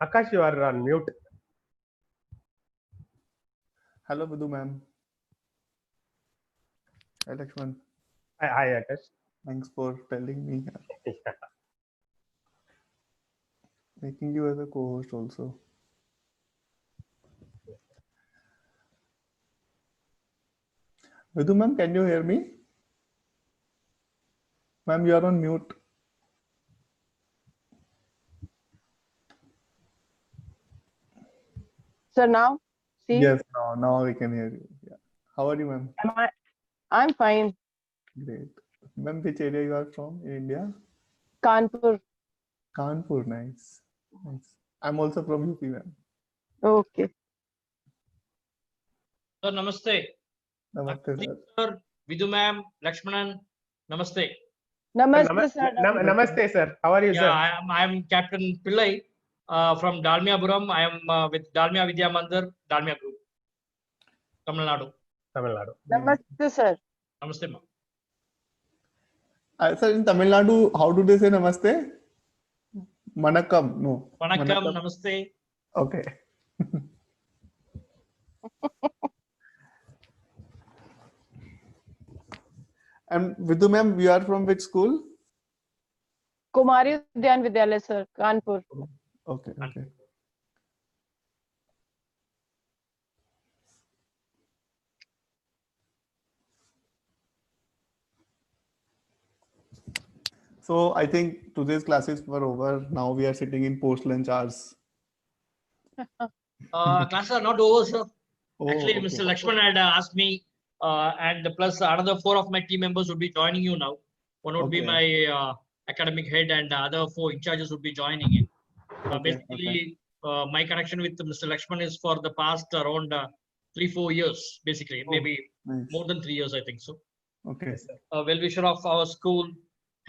Akash, you are on mute. Hello, Vidhu ma'am. Hi, Lakshman. Hi, Akash. Thanks for telling me. Making you as a co-host also. Vidhu ma'am, can you hear me? Ma'am, you are on mute. So now, see, Yes, now we can hear you. Yeah. How are you, ma'am? I'm fine. Great. Ma'am, which area you are from in India? Kanpur. Kanpur, nice. Nice. I'm also from UP, ma'am. Okay. Sir, namaste. Namaste, sir. Sir, Vidhu ma'am, Lakshmanan, namaste. Namaste, sir. Namaste, sir. How are you, Yeah, sir? I'm Captain Pillai from Dalmiapuram. I am with Dalmia Vidya Mandir, Dalmia Group, Tamil Nadu. Tamil Nadu. Namaste, sir. Namaste, ma'am. Sir, in Tamil Nadu, how do they say namaste? Manakam. No. Vanakkam, namaste. Okay. And Vidhu ma'am, you are from which school? Kumari Udyan Vidyalaya, sir. Kanpur. Okay, okay. So I think today's classes were over. Now we are sitting in post-lunch hours. Classes are not over, sir. Oh, Actually, okay. Mr. Lakshman had asked me, and plus another 4 of my team members would be joining you now. One would be Okay. my academic head, and the other 4 in charges would be joining in. Okay, Basically, my connection with Mr. Lakshman is for the past around 3-4 years, basically, Oh, maybe nice. more than 3 years, I think so. Okay. A well-wisher of our school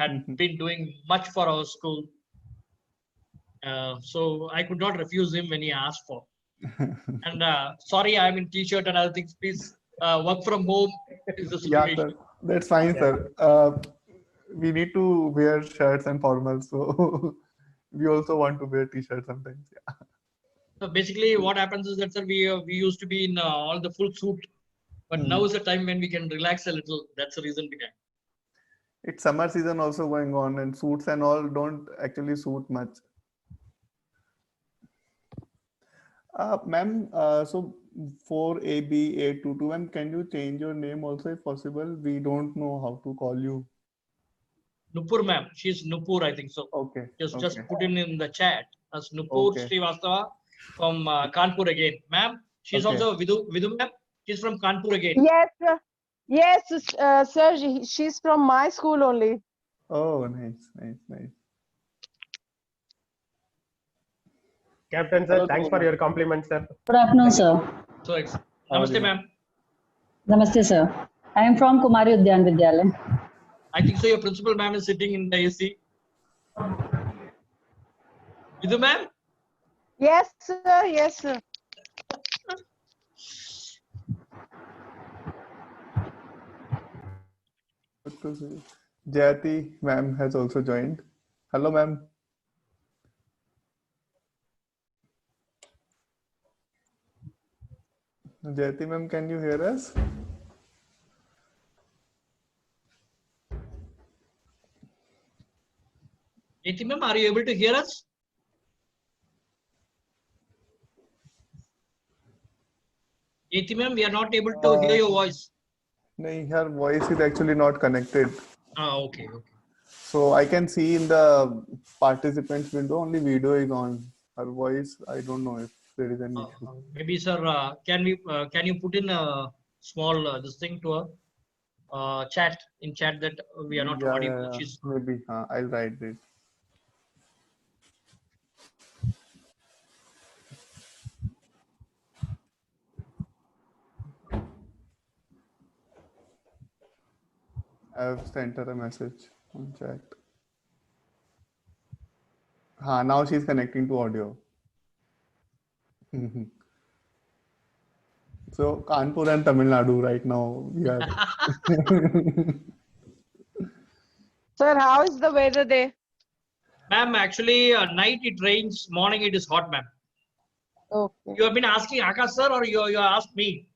had Mhm. been doing much for our school. So I could not refuse him when he asked for. And sorry, I'm in t-shirt and other things. Please work from home is the Yeah, situation. sir. That's fine, sir. We need to wear shirts and formals, so we also want to wear t-shirts sometimes. Yeah. So basically, what happens is that, sir, we used to be in all the full suit, but now is the time when we can relax a little. That's the reason behind. It's summer season also going on, and suits and all don't actually suit much. Ma'am, so for AB 822, ma'am, can you change your name also if possible? We don't know how to call you. Nupur, ma'am. She's Nupur, I think so. Okay. Just Okay. put in the chat as Nupur Okay. Srivastava from Kanpur again. Ma'am, she's Okay. also Vidhu ma'am. She's from Kanpur again. Yes, sir. Yes, sir. She's from my school only. Oh, nice, nice, nice. Captain, sir, thanks for your compliment, sir. Good afternoon, sir. So it's How are you, namaste, ma'am? ma'am. Namaste, sir. I am from Kumari Udyan Vidyalaya. I think so. Your principal ma'am is sitting in the AC. Vidhu ma'am. Yes, sir. Yes, sir. Good to see you. Jayati ma'am has also joined. Hello, ma'am. Jayati ma'am, can you hear us? Jyoti ma'am, are you able to hear us? Jyoti ma'am, we are not able to hear your voice. No, her voice is actually not connected. Okay. So I can see in the participants window only video is on. Her voice, I don't know if there is any issue. Maybe, sir, can you put in a small this thing to a chat that we are not audible. Yeah. She's Maybe I'll write it. I've sent her a message on chat. Now she's connecting to audio. So Kanpur and Tamil Nadu right now we are. Sir, how is the weather there? Ma'am, actually, night it rains, morning it is hot, ma'am. Okay. You have been asking Akash sir, or you asked me?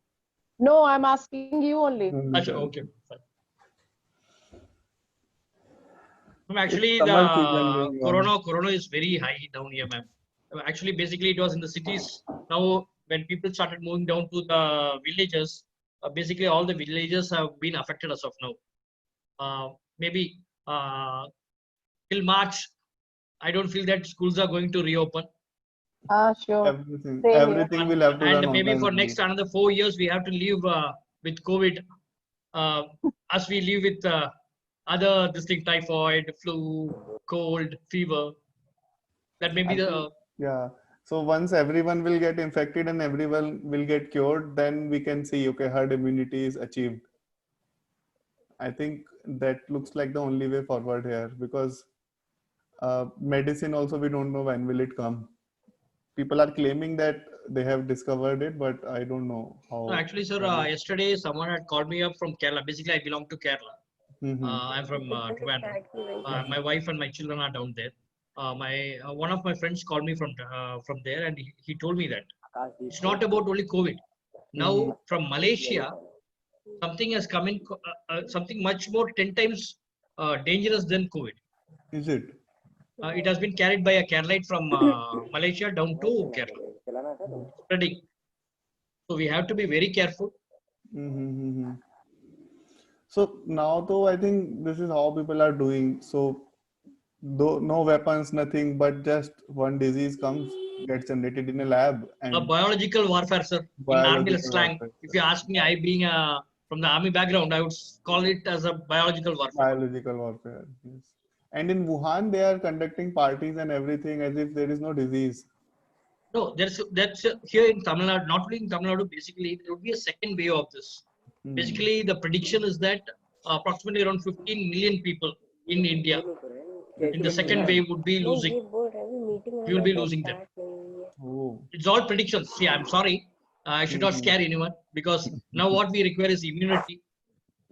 No, I'm asking you only. Achha, okay. Fine. Ma'am, actually, Summer season the going on. corona is very high down here, ma'am. Actually, basically, it was in the cities. Now, when people started moving down to the villages, basically all the villages have been affected as of now. Maybe till March, I don't feel that schools are going to reopen. Sure. Everything, Same here. everything will have to run And maybe online for only. next another 4 years, we have to live with COVID as we live with other this thing, typhoid, flu, cold, fever. That may be I think, the yeah. So once everyone will get infected and everyone will get cured, then we can see, okay, herd immunity is achieved. I think that looks like the only way forward here, because medicine also, we don't know when will it come. People are claiming that they have discovered it, but I don't know no, how. actually, sir. Yesterday, someone had called me up from Kerala. Basically, I belong to Kerala. I'm from Trivandrum. My wife and my children are down there. One of my friends called me from there, and he told me that it's not about only COVID. Now, from Malaysia, something has come in, something much more 10 times dangerous than COVID. Is it? It has been carried by a Keralite from Malaysia down to Kerala, spreading. So we have to be very careful. Mm-hmm. So now, though, I think this is how people are doing. So, though no weapons, nothing, but just one disease comes, gets generated in a lab, A and biological warfare, sir. In army biological slang, warfare. if you ask me, I being from the army background, I would call it as a biological warfare. Biological warfare. Yes. And in Wuhan, they are conducting parties and everything as if there is no disease. No, that's here in Tamil Nadu. Not only in Tamil Nadu, basically there would be a second wave of this. Basically, the prediction is that approximately around 15 million people in India in the second wave would be losing. We will be losing them. Oh. It's all predictions. See, I'm sorry. I should not scare anyone, because now what we require is immunity.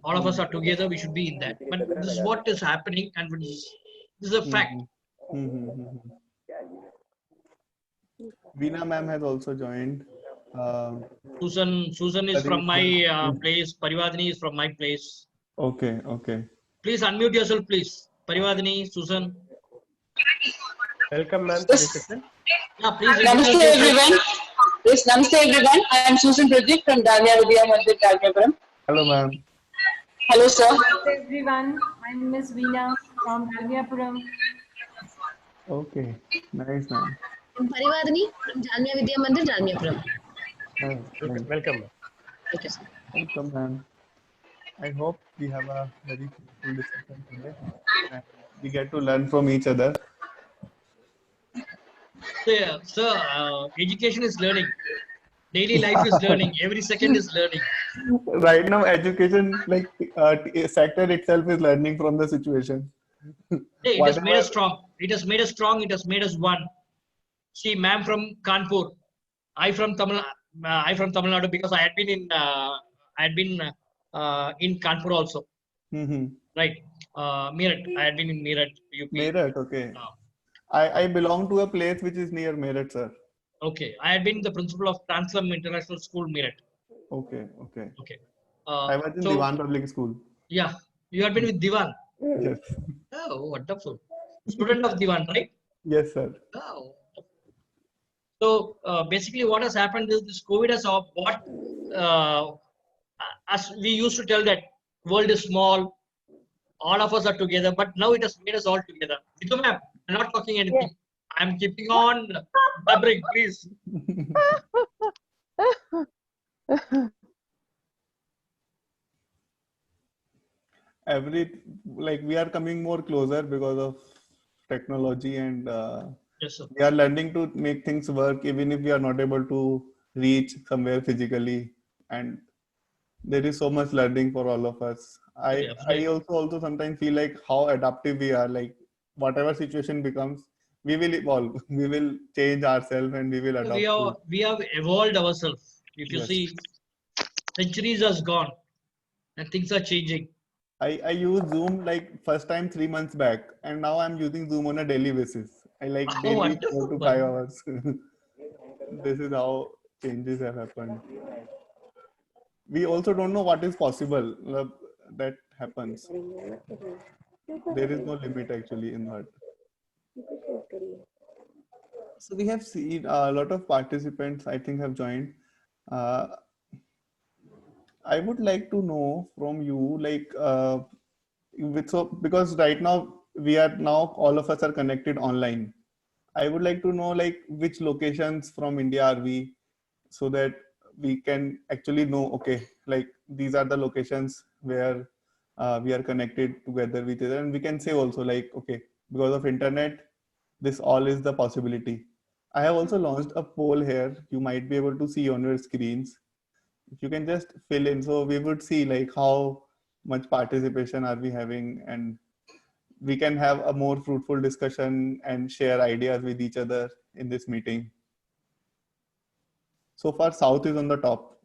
All of us are together. We should be in that. But this is what is happening, and this is a fact. Veena ma'am has also joined. Susan is from my place. Parivadini is from my place. Okay, okay. Please unmute yourself, please. Parivadini, Susan. Welcome, ma'am. Yeah, please. Namaste everyone. Yes, namaste everyone. I am Susan Pradeep from Dalmia Vidya Mandir, Dalmiapuram. Hello, ma'am. Hello, sir. Hello everyone. I'm Miss Veena from Dalmiapuram. Okay, nice, ma'am. I'm Parivadini from Dalmia Vidya Mandir, Dalmiapuram. Nice. Welcome. Okay, sir. Welcome, ma'am. I hope we have a very fruitful discussion today. And we get to learn from each other. Sir, education is learning. Daily life is learning. Every second is learning. Right now, education, like sector itself, is learning from the situation. Hey, it has made us strong. It has made us strong. It has made us one. See, ma'am from Kanpur. I from Tamil Nadu, because I had been in Kanpur also. Right. Meerut. I had been in Meerut, UP. Meerut, okay. I belong to a place which is near Meerut, sir. Okay. I had been the principal of Translam International School, Meerut. Okay, okay. Okay. I was in Diwan Public School. Yeah. You had been with Diwan. Yes. Oh, wonderful. Student of Diwan, right? Yes, sir. Oh. So basically, what has happened is this COVID has what as we used to tell that world is small, all of us are together, but now it has made us all together. Vidhu ma'am, I'm not talking anything. I'm keeping on blabbering, please. We are coming more closer because of technology, and Yes, sir. we are learning to make things work even if we are not able to reach somewhere physically. And there is so much learning for all of us. I also sometimes feel like how adaptive we are. Like whatever situation becomes, we will evolve. We will change ourselves and we will adapt. We have evolved ourselves. If you Yes. see, centuries has gone and things are changing. I used Zoom like first time 3 months back, and now I'm using Zoom on a daily basis. I like Oh, daily wonderful. 4 to 5 hours. This is how changes have happened. We also don't know what is possible. That happens. There is no limit actually in that. So we have seen a lot of participants, I think, have joined. Uh, I would like to know from you, like, because right now we are now all of us are connected online. I would like to know like which locations from India are we, so that we can actually know, okay, like these are the locations where we are connected together with each other, and we can say also like, okay, because of internet, this all is the possibility. I have also launched a poll here. You might be able to see on your screens. If you can just fill in, so we would see like how much participation are we having, and we can have a more fruitful discussion and share ideas with each other in this meeting. So far, South is on the top.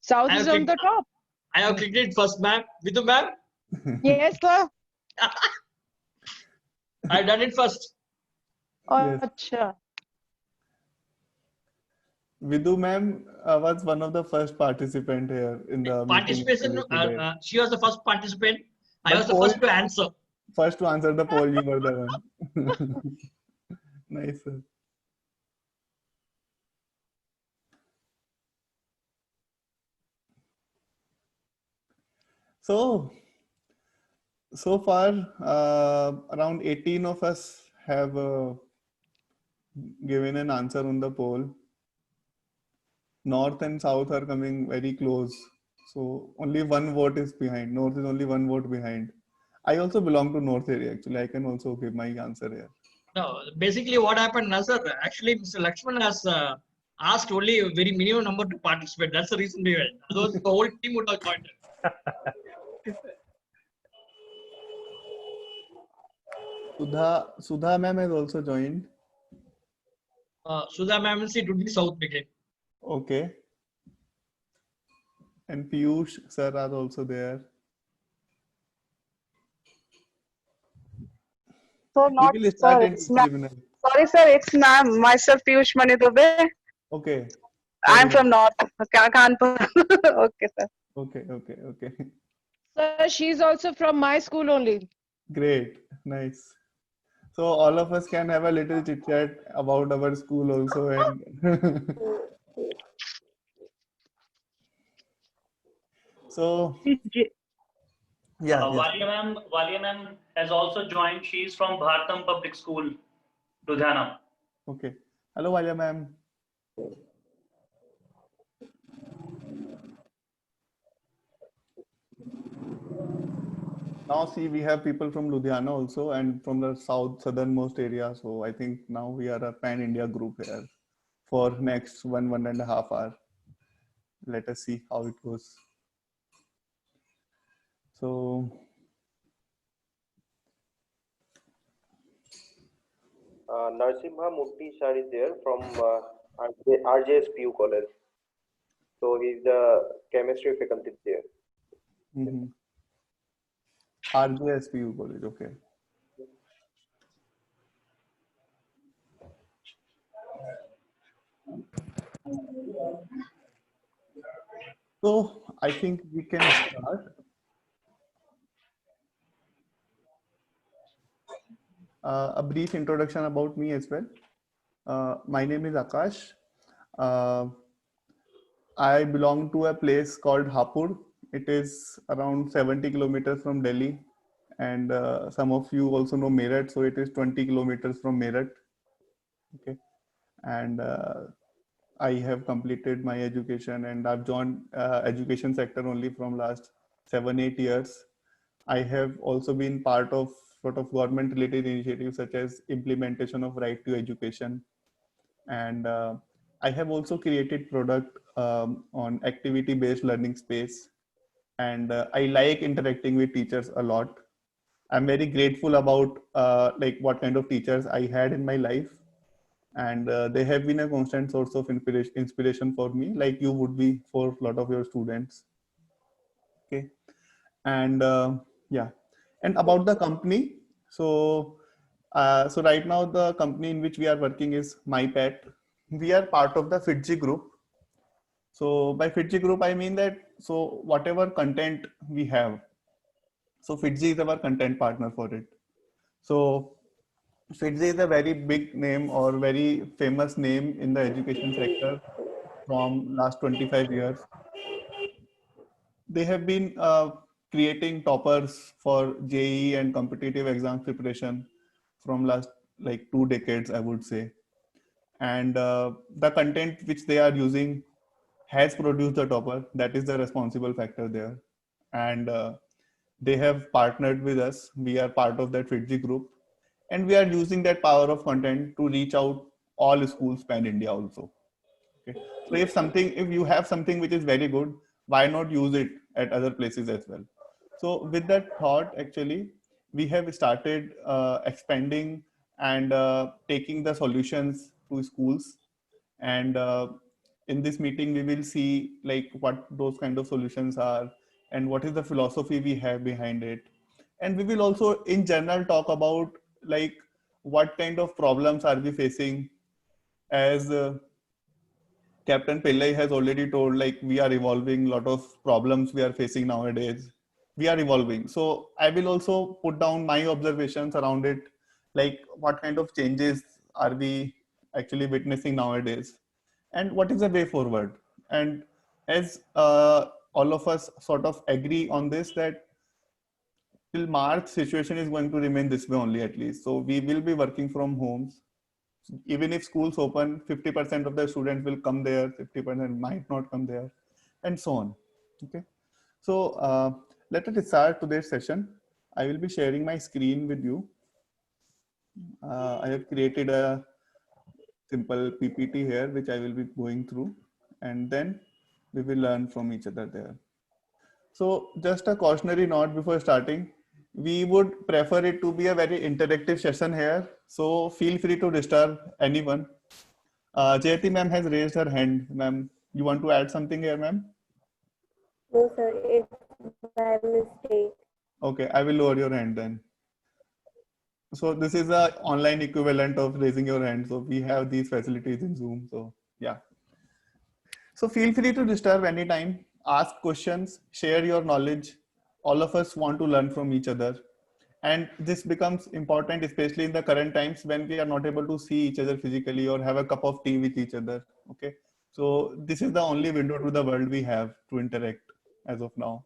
South I is have on the top. I have clicked it first, ma'am. Vidhu, ma'am. Yes, sir. I've done it first. Oh, Yes. acha. Vidhu ma'am was one of the first participant here in the meeting Participation. today. She was the first participant. I But was the poll, first to answer. first to answer the poll, you were the one. Nice, sir. So far, around 18 of us have given an answer on the poll. North and South are coming very close. So only one vote is behind. North is only one vote behind. I also belong to North area actually. I can also give my answer here. No, basically what happened, Nazar, actually Mr. Lakshman has asked only a very minimum number to participate. That's the reason we went. Otherwise, the whole team would have joined. Sudha ma'am has also joined. Sudha ma'am will see it would be South again. Okay. And Piyush sir are also there. So We not will sir, start in it's preliminary. sorry, sir, it's ma'am. Myself, Piyush Mani Dubey. Okay. I'm Very from North, Kanpur. Okay, sir. Okay. Sir, she's also from my school only. Great. Nice. So all of us can have a little chit chat about our school also, and so yeah. Walia ma'am has also joined. She is from Bhartam Public School, Ludhiana. Okay. Hello, Valia ma'am. Now see, we have people from Ludhiana also and from the southernmost area. So I think now we are a pan-India group here for next 1.5 hour. Let us see how it goes. So Narsimha Mukti sir is there from RJSPU college. So he's the chemistry faculty there. RJSPU college, okay. So I think we can start. A brief introduction about me as well. My name is Akash. I belong to a place called Hapur. It is around 70 kilometers from Delhi. And some of you also know Meerut. So it is 20 kilometers from Meerut. Okay. And I have completed my education and I've joined education sector only from last 7-8 years. I have also been part of sort of government related initiatives such as implementation of right to education. And I have also created product on activity based learning space. And I like interacting with teachers a lot. I'm very grateful about like what kind of teachers I had in my life. And they have been a constant source of inspiration for me, like you would be for a lot of your students. Okay. And yeah, and about the company. So so right now the company in which we are working is MyPet. We are part of the FITGI group. So by FITGI group, I mean that so whatever content we have, so FITGI is our content partner for it. So FITGI is a very big name or very famous name in the education sector from last 25 years. They have been creating toppers for JEE and competitive exam preparation from last like 2 decades, I would say. And the content which they are using has produced the topper. That is the responsible factor there. And they have partnered with us. We are part of that FITGI group. And we are using that power of content to reach out all schools pan India also. Okay. So if you have something which is very good, why not use it at other places as well? So with that thought, actually, we have started expanding and taking the solutions to schools. And in this meeting, we will see like what those kind of solutions are and what is the philosophy we have behind it. And we will also in general talk about like what kind of problems are we facing as Captain Pillai has already told, like we are evolving, lot of problems we are facing nowadays. We are evolving. So I will also put down my observations around it, like what kind of changes are we actually witnessing nowadays, and what is the way forward. And as all of us sort of agree on this, that till March situation is going to remain this way only at least. So we will be working from homes. Even if schools open, 50% of the students will come there, 50% might not come there, and so on. Okay. So let us start today's session. I will be sharing my screen with you. I have created a simple PPT here, which I will be going through, and then we will learn from each other there. So just a cautionary note before starting, we would prefer it to be a very interactive session here. So feel free to disturb anyone. Jayati ma'am has raised her hand. Ma'am, you want to add something here, ma'am? No, sir, it's by mistake. Okay, I will lower your hand then. So this is a online equivalent of raising your hand. So we have these facilities in Zoom. So yeah. So feel free to disturb anytime, ask questions, share your knowledge. All of us want to learn from each other. And this becomes important, especially in the current times when we are not able to see each other physically or have a cup of tea with each other. Okay. So this is the only window to the world we have to interact as of now.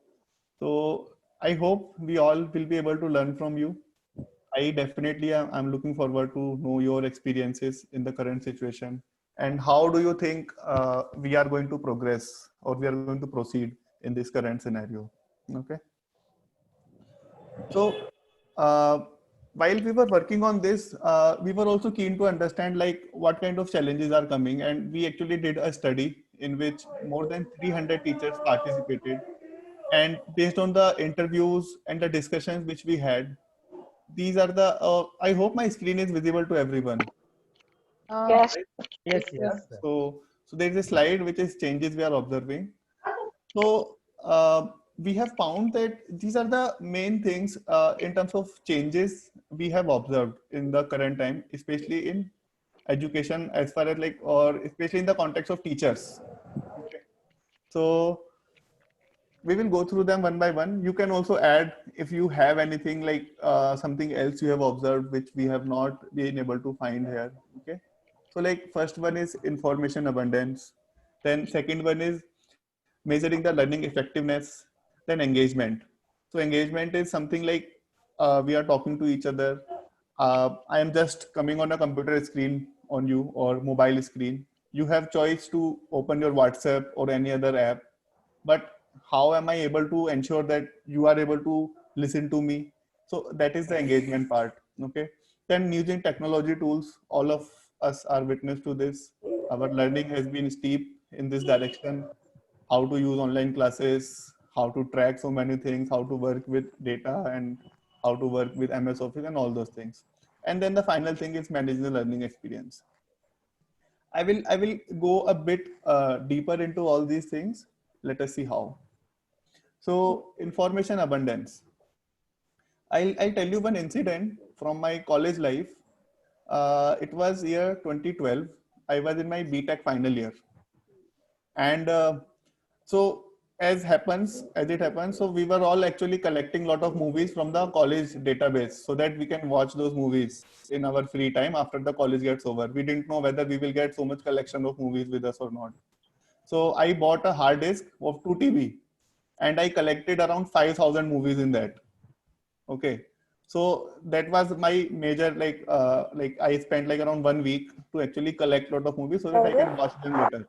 So I hope we all will be able to learn from you. I definitely am looking forward to know your experiences in the current situation. And how do you think we are going to progress or we are going to proceed in this current scenario? Okay. So while we were working on this, we were also keen to understand like what kind of challenges are coming. And we actually did a study in which more than 300 teachers participated. And based on the interviews and the discussions which we had, these are the, I hope my screen is visible to everyone. Yes. Yes, yes. So there is a slide which is changes we are observing. So we have found that these are the main things in terms of changes we have observed in the current time, especially in education as far as like, or especially in the context of teachers. Okay. So we will go through them one by one. You can also add if you have anything like something else you have observed which we have not been able to find here. Okay. So like first one is information abundance. Then second one is measuring the learning effectiveness. Then engagement. So engagement is something like we are talking to each other. I am just coming on a computer screen on you or mobile screen. You have choice to open your WhatsApp or any other app, but how am I able to ensure that you are able to listen to me? So that is the engagement part. Okay. Then using technology tools, all of us are witness to this. Our learning has been steep in this direction. How to use online classes, how to track so many things, how to work with data, and how to work with MS Office and all those things. And then the final thing is managing the learning experience. I will go a bit deeper into all these things. Let us see how. So information abundance. I'll tell you one incident from my college life. It was year 2012. I was in my BTech final year. And so as it happens, so we were all actually collecting a lot of movies from the college database so that we can watch those movies in our free time after the college gets over. We didn't know whether we will get so much collection of movies with us or not. So I bought a hard disk of 2 TB and I collected around 5,000 movies in that. Okay. So that was my major, like I spent like around 1 week to actually collect a lot of movies so that I can watch them later.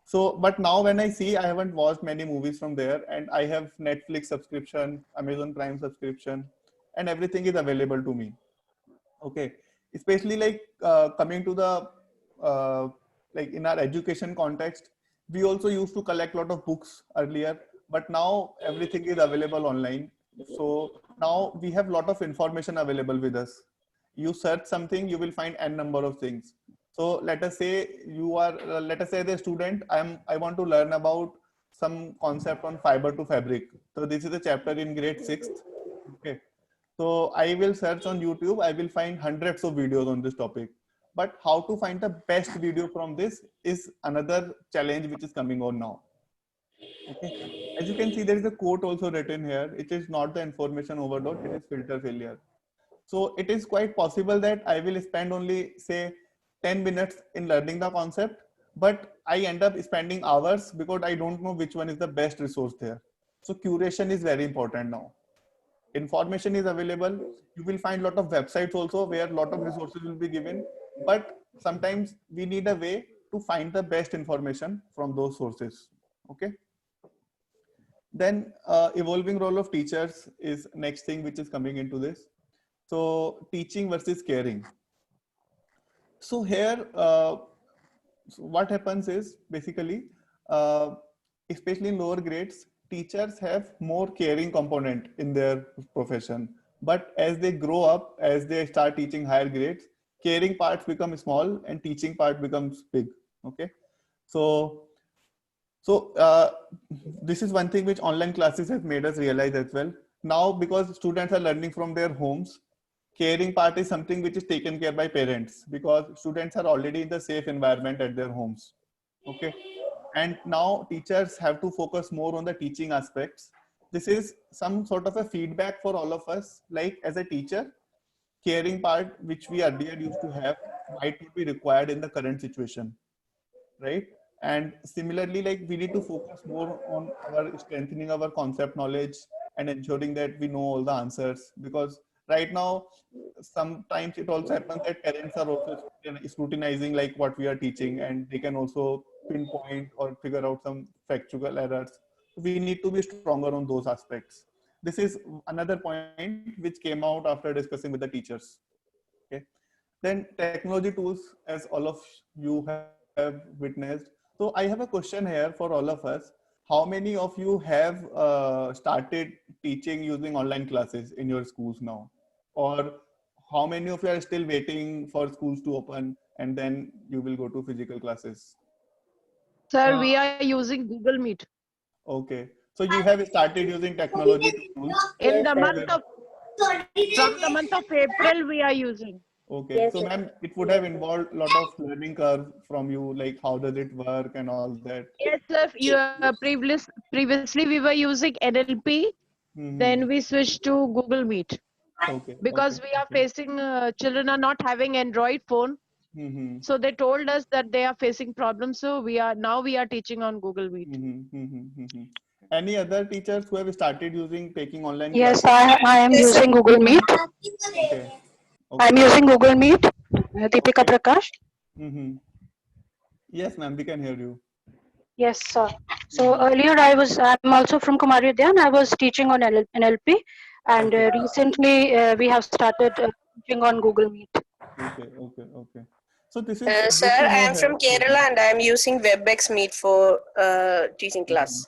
So, but now when I see, I haven't watched many movies from there, and I have Netflix subscription, Amazon Prime subscription, and everything is available to me. Okay. Especially like coming to the, like in our education context, we also used to collect a lot of books earlier, but now everything is available online. So now we have a lot of information available with us. You search something, you will find n number of things. So let us say you are, let us say the student, I want to learn about some concept on fiber to fabric. So this is a chapter in grade 6th. Okay. So I will search on YouTube, I will find hundreds of videos on this topic. But how to find the best video from this is another challenge which is coming on now. Okay. As you can see, there is a quote also written here. It is not the information overload, it is filter failure. So it is quite possible that I will spend only say 10 minutes in learning the concept, but I end up spending hours because I don't know which one is the best resource there. So curation is very important now. Information is available. You will find a lot of websites also where a lot of resources will be given, but sometimes we need a way to find the best information from those sources. Okay. Then evolving role of teachers is next thing which is coming into this. So teaching versus caring. So here, so what happens is basically, especially in lower grades, teachers have more caring component in their profession. But as they grow up, as they start teaching higher grades, caring parts become small and teaching part becomes big. Okay. So this is one thing which online classes have made us realize as well. Now, because students are learning from their homes, caring part is something which is taken care by parents because students are already in the safe environment at their homes. Okay. And now teachers have to focus more on the teaching aspects. This is some sort of a feedback for all of us. Like as a teacher, caring part, which we earlier used to have, might not be required in the current situation. Right. And similarly, like we need to focus more on our strengthening our concept knowledge and ensuring that we know all the answers, because right now, sometimes it also happens that parents are also scrutinizing like what we are teaching, and they can also pinpoint or figure out some factual errors. We need to be stronger on those aspects. This is another point which came out after discussing with the teachers. Okay. Then technology tools, as all of you have witnessed. So I have a question here for all of us. How many of you have started teaching using online classes in your schools now? Or how many of you are still waiting for schools to open and then you will go to physical classes? Sir, we are using Google Meet. Okay. So you have started using technology tools? In the month of, from the month of April, we are using. Okay. Yes, So sir. ma'am, it would have involved a lot of learning curve from you, like how does it work and all that? Yes, sir. Previously we were using NLP. Then we switched to Google Meet. Okay. Because Okay. we are facing, children are not having Android phone. So they told us that they are facing problems. So we are teaching on Google Meet. Any other teachers who have started taking online Yes, classes? I am using Google Meet. Okay. I'm using Google Meet. Deepika Prakash. Yes, ma'am, we can hear you. Yes, sir. So earlier I'm also from Kumari Udyan. I was teaching on NLP, and recently we have started teaching on Google Meet. Okay. So this is Sir, good to I know am from here. Kerala and I am using WebEx Meet for teaching class.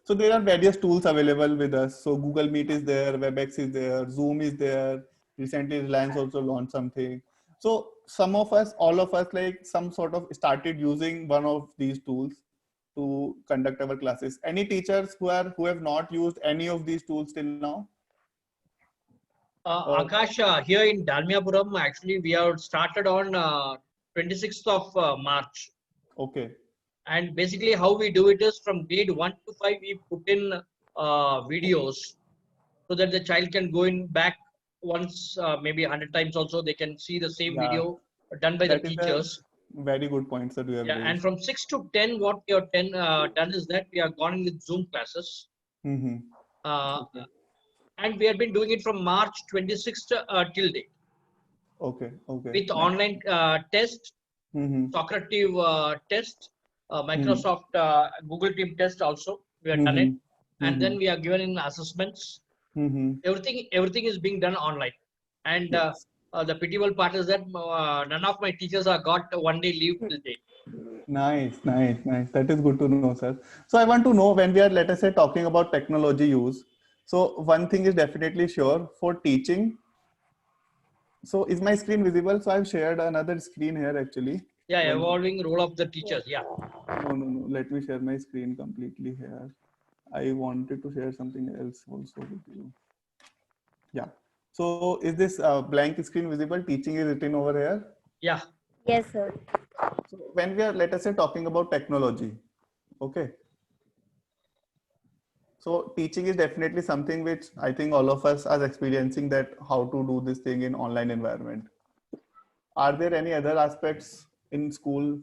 So there are various tools available with us. So Google Meet is there, WebEx is there, Zoom is there. Recently, Reliance also launched something. So some of us, all of us, like some sort of started using one of these tools. to conduct our classes. Any teachers who have not used any of these tools till now? Akash, here in Dalmiapuram, actually, we have started on 26th of March. Okay. And basically, how we do it is from grade 1 to 5, we put in videos so that the child can go in back once, maybe 100 times also. They can see the same video done by the teachers. Very good point, sir. You have raised. And from 6 to 10, what we have done is that we have gone in with Zoom classes. Okay. And we have been doing it from March 26th till date. Okay. Okay. With online test, Socrative test, Microsoft Google Team test also. We have done it. And then we are given in assessments. Everything is being done online. And the pitiable part is that none of my teachers have got one day leave till date. Nice. That is good to know, sir. So I want to know, when we are, let us say, talking about technology use. So one thing is definitely sure for teaching. So is my screen visible? So I've shared another screen here actually. Yeah, evolving role of the teachers. Yeah. No. Let me share my screen completely here. I wanted to share something else also with you. Yeah. So is this blank screen visible? Teaching is written over here. Yeah. Yes, sir. So when we are, let us say, talking about technology, okay. So teaching is definitely something which I think all of us are experiencing, that how to do this thing in online environment. Are there any other aspects in school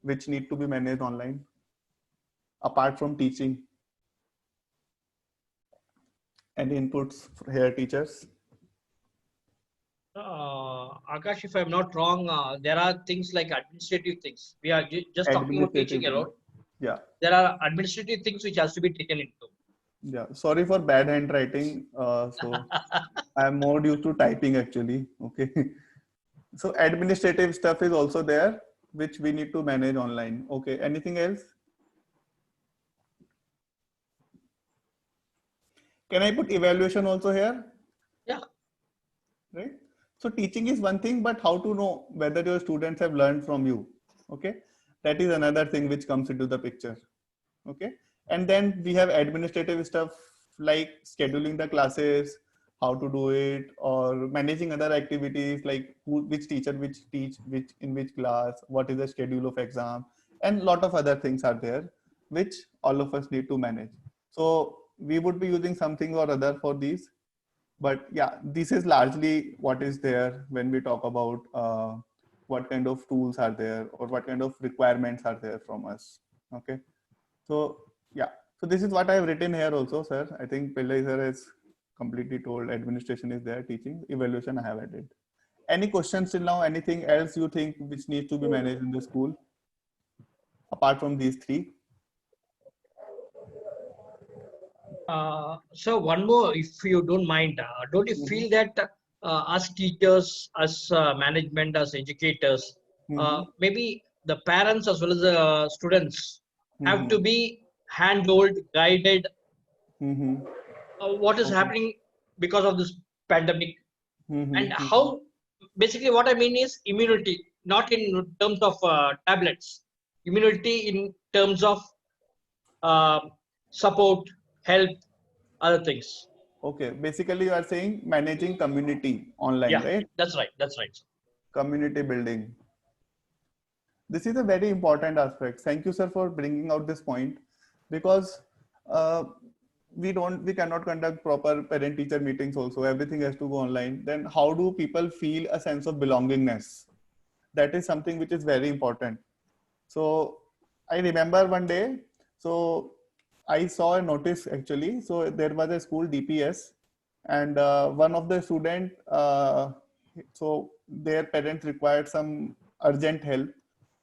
which need to be managed online apart from teaching? Any inputs here, teachers? Akash, if I'm not wrong, there are things like administrative things. We are just talking about teaching alone. Yeah. There are administrative things which has to be taken into. Yeah. Sorry for bad handwriting. So I'm more used to typing actually. Okay. So administrative stuff is also there, which we need to manage online. Okay. Anything else? Can I put evaluation also here? Yeah. Right. So teaching is one thing, but how to know whether your students have learned from you? Okay. That is another thing which comes into the picture. Okay. And then we have administrative stuff like scheduling the classes, how to do it, or managing other activities like which teacher which teach which in which class, what is the schedule of exam, and lot of other things are there which all of us need to manage. So we would be using something or other for these, but yeah, this is largely what is there when we talk about what kind of tools are there or what kind of requirements are there from us. Okay. So yeah, so this is what I have written here also, sir. I think Pillai sir has completely told. Administration is there, teaching, evaluation I have added. Any questions till now? Anything else you think which needs to be managed in the school apart from these three? So one more, if you don't mind, don't you feel that as teachers, as management, as educators, maybe the parents as well as the students have to be handled, guided, what is happening because of this pandemic, and how, basically what I mean is immunity, not in terms of tablets, immunity in terms of support, help, other things. Okay, basically you are saying managing community online, right? That's right. That's right. Community building. This is a very important aspect. Thank you, sir, for bringing out this point, because we cannot conduct proper parent-teacher meetings also. Everything has to go online. Then how do people feel a sense of belongingness? That is something which is very important. So I remember one day, so I saw a notice actually. So there was a school DPS, and one of the student, so their parents required some urgent help,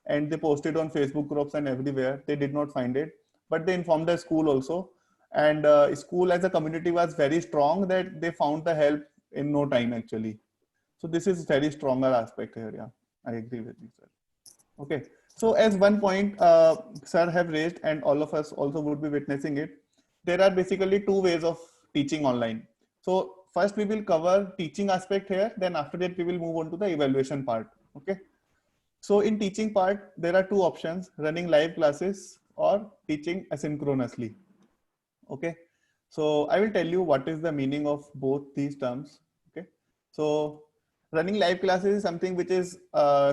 and they posted on Facebook groups and everywhere. They did not find it, but they informed the school also, and school as a community was very strong that they found the help in no time actually. So this is very stronger aspect here. Yeah, I agree with you, sir. Okay. So as one point sir have raised, and all of us also would be witnessing it, there are basically two ways of teaching online. So first we will cover teaching aspect here, then after that we will move on to the evaluation part. Okay. So in teaching part, there are two options: running live classes or teaching asynchronously. Okay, so I will tell you what is the meaning of both these terms. Okay, so running live classes is something which is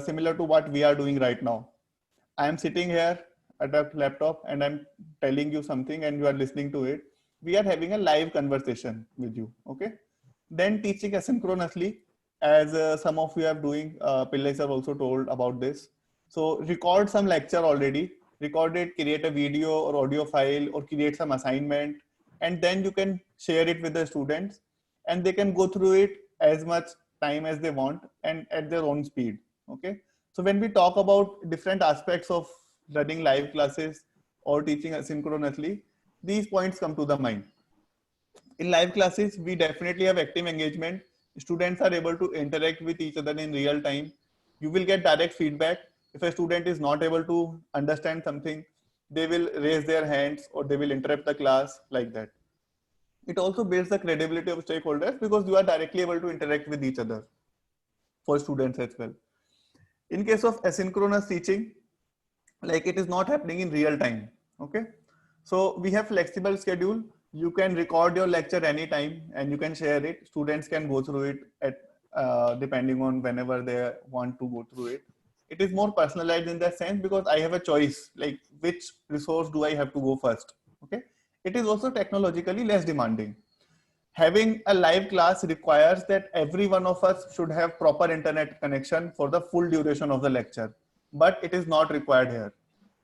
similar to what we are doing right now. I am sitting here at a laptop and I'm telling you something and you are listening to it. We are having a live conversation with you. Okay, then teaching asynchronously, as some of you are doing, Pillai sir also told about this. So record some lecture already, record it, create a video or audio file or create some assignment, and then you can share it with the students and they can go through it as much time as they want and at their own speed. Okay, so when we talk about different aspects of running live classes or teaching asynchronously, these points come to the mind. In live classes, we definitely have active engagement. Students are able to interact with each other in real time. You will get direct feedback. If a student is not able to understand something, they will raise their hands or they will interrupt the class like that. It also builds the credibility of stakeholders because you are directly able to interact with each other for students as well. In case of asynchronous teaching, like it is not happening in real time. Okay, so we have flexible schedule. You can record your lecture anytime and you can share it. Students can go through it at depending on whenever they want to go through it. It is more personalized in that sense because I have a choice, like which resource do I have to go first. Okay, it is also technologically less demanding. Having a live class requires that every one of us should have proper internet connection for the full duration of the lecture, but it is not required here.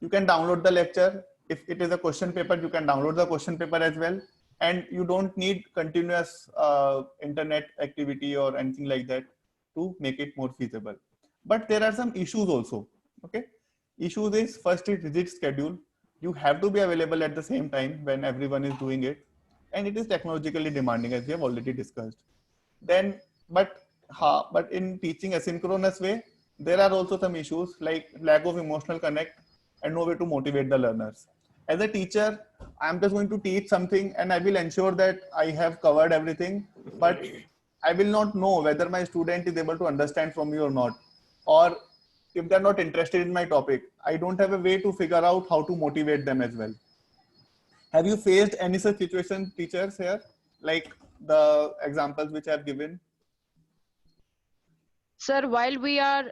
You can download the lecture. If it is a question paper, you can download the question paper as well. And you don't need continuous internet activity or anything like that to make it more feasible. But there are some issues also. Okay, issues is first is rigid schedule. You have to be available at the same time when everyone is doing it. And it is technologically demanding, as we have already discussed. Then, but in teaching asynchronous way, there are also some issues like lack of emotional connect and no way to motivate the learners. As a teacher, I'm just going to teach something and I will ensure that I have covered everything, but I will not know whether my student is able to understand from me or not, or if they're not interested in my topic. I don't have a way to figure out how to motivate them as well. Have you faced any such situation, teachers, here, like the examples which I have given? Sir, while we are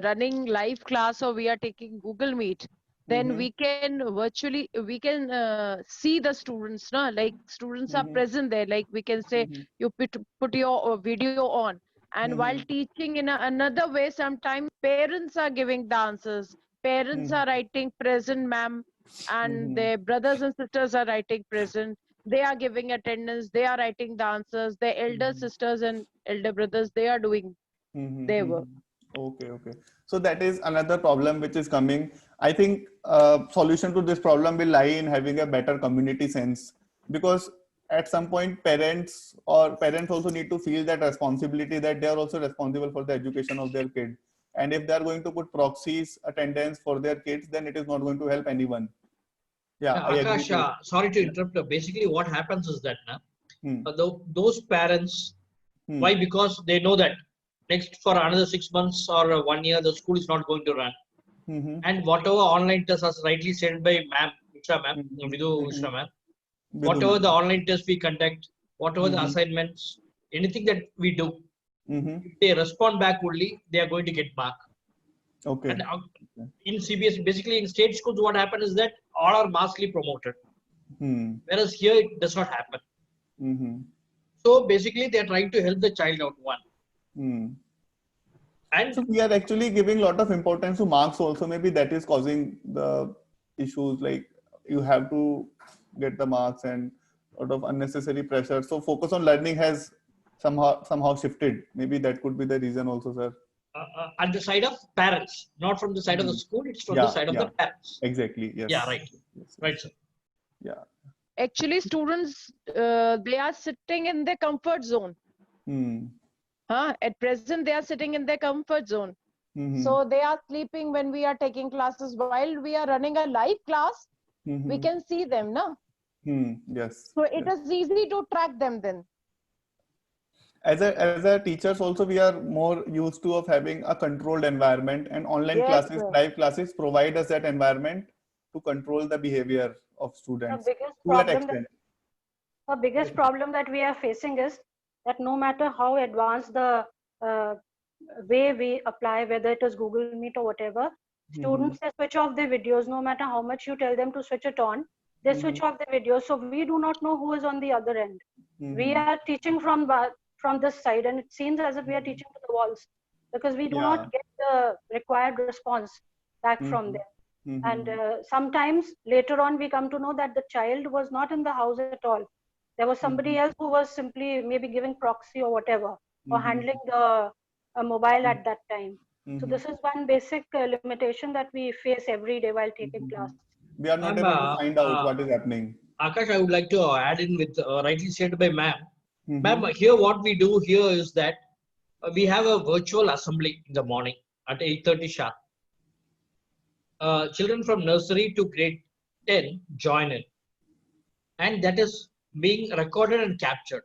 running live class or we are taking Google Meet, then we can virtually, we can see the students, no? Like students are present there. Like we can say, you put your video on. And while teaching in another way, sometimes parents are giving the answers. Parents are writing present, ma'am, and their brothers and sisters are writing present. They are giving attendance. They are writing the answers. Their elder sisters and elder brothers, they are doing their work. Okay. So that is another problem which is coming. I think solution to this problem will lie in having a better community sense, because at some point parents also need to feel that responsibility, that they are also responsible for the education of their kid. And if they are going to put proxies attendance for their kids, then it is not going to help anyone. Yeah, Akash, sorry to interrupt. Basically, what happens is that those parents, why? Because they know that next for another 6 months or 1 year, the school is not going to run. And whatever online tests, as rightly said by ma'am, Vidhu Mishra ma'am, whatever the online tests we conduct, whatever the assignments, anything that we do, if they respond back only, they are going to get mark. Okay. And in CBS, basically in state schools, what happens is that all are massively promoted. Whereas here it does not happen. So basically they are trying to help the child out one. And so we are actually giving a lot of importance to marks also. Maybe that is causing the issues, like you have to get the marks and a lot of unnecessary pressure. So focus on learning has somehow shifted. Maybe that could be the reason also, sir. At the side of parents, not from the side of the school, it's from the side of the parents. Exactly. Yes. Yeah, right. Yes. Right, sir. Yeah. Actually, students, they are sitting in their comfort zone. At present, they are sitting in their comfort zone. So they are sleeping when we are taking classes. While we are running a live class, we can see them, no? Yes. So it is easy to track them then. As a teachers also, we are more used to of having a controlled environment, and online classes, live classes provide us that environment to control the behavior of students The biggest to that problem extent. The biggest problem that we are facing is that no matter how advanced the way we apply, whether it is Google Meet or whatever, students they switch off their videos. No matter how much you tell them to switch it on, they switch off the videos. So we do not know who is on the other end. We are teaching from this side, and it seems as if we are teaching to the walls because we do not get the required response back from them. And sometimes later on, we come to know that the child was not in the house at all. There was somebody else who was simply maybe giving proxy or whatever, or handling the mobile at that time. So this is one basic limitation that we face every day while taking class. We are not able to find out what is happening. Akash, I would like to add in with rightly said by ma'am. Ma'am, here what we do here is that we have a virtual assembly in the morning at 8:30 sharp. Children from nursery to grade 10 join in, and that is being recorded and captured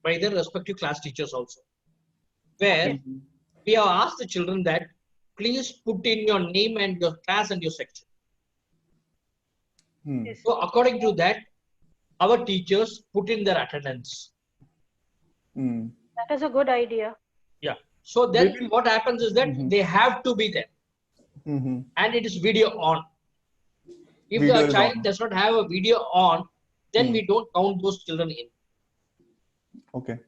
by their respective class teachers also, where we have asked the children that please put in your name and your class and your section. So according to that, our teachers put in their attendance. That is a good idea. Yeah. So then what happens is that they have to be there. And it is video on. If Video the child does not have a video on, then we don't count those children in. Okay.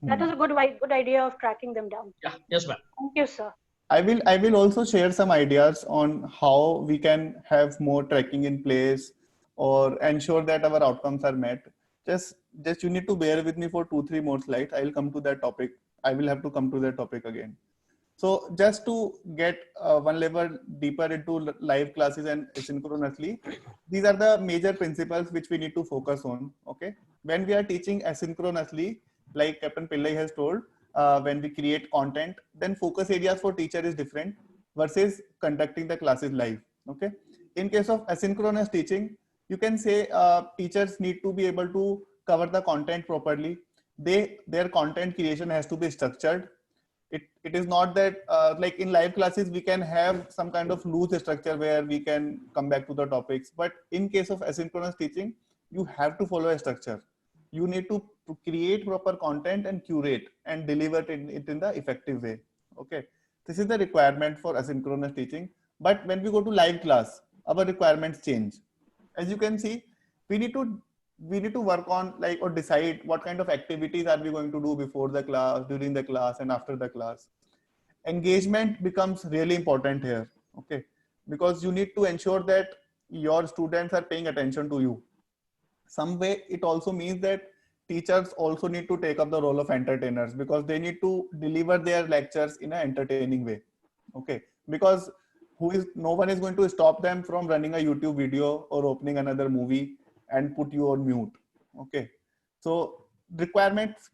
That is a good idea of tracking them down. Yeah. Yes, ma'am. Thank you, sir. I will also share some ideas on how we can have more tracking in place or ensure that our outcomes are met. Just you need to bear with me for 2-3 more slides. I will come to that topic. I will have to come to that topic again. So just to get one level deeper into live classes and asynchronously, these are the major principles which we need to focus on. Okay. When we are teaching asynchronously, like Captain Pillai has told, when we create content, then focus areas for teacher is different versus conducting the classes live. Okay. In case of asynchronous teaching, you can say teachers need to be able to cover the content properly. Their content creation has to be structured. It is not that like in live classes, we can have some kind of loose structure where we can come back to the topics. But in case of asynchronous teaching, you have to follow a structure. You need to create proper content and curate and deliver it in the effective way. Okay. This is the requirement for asynchronous teaching. But when we go to live class, our requirements change. As you can see, we need to work on like or decide what kind of activities are we going to do before the class, during the class, and after the class. Engagement becomes really important here. Okay. Because you need to ensure that your students are paying attention to you. Some way it also means that teachers also need to take up the role of entertainers because they need to deliver their lectures in an entertaining way. Okay. Because no one is going to stop them from running a YouTube video or opening another movie and put you on mute. Okay. So requirements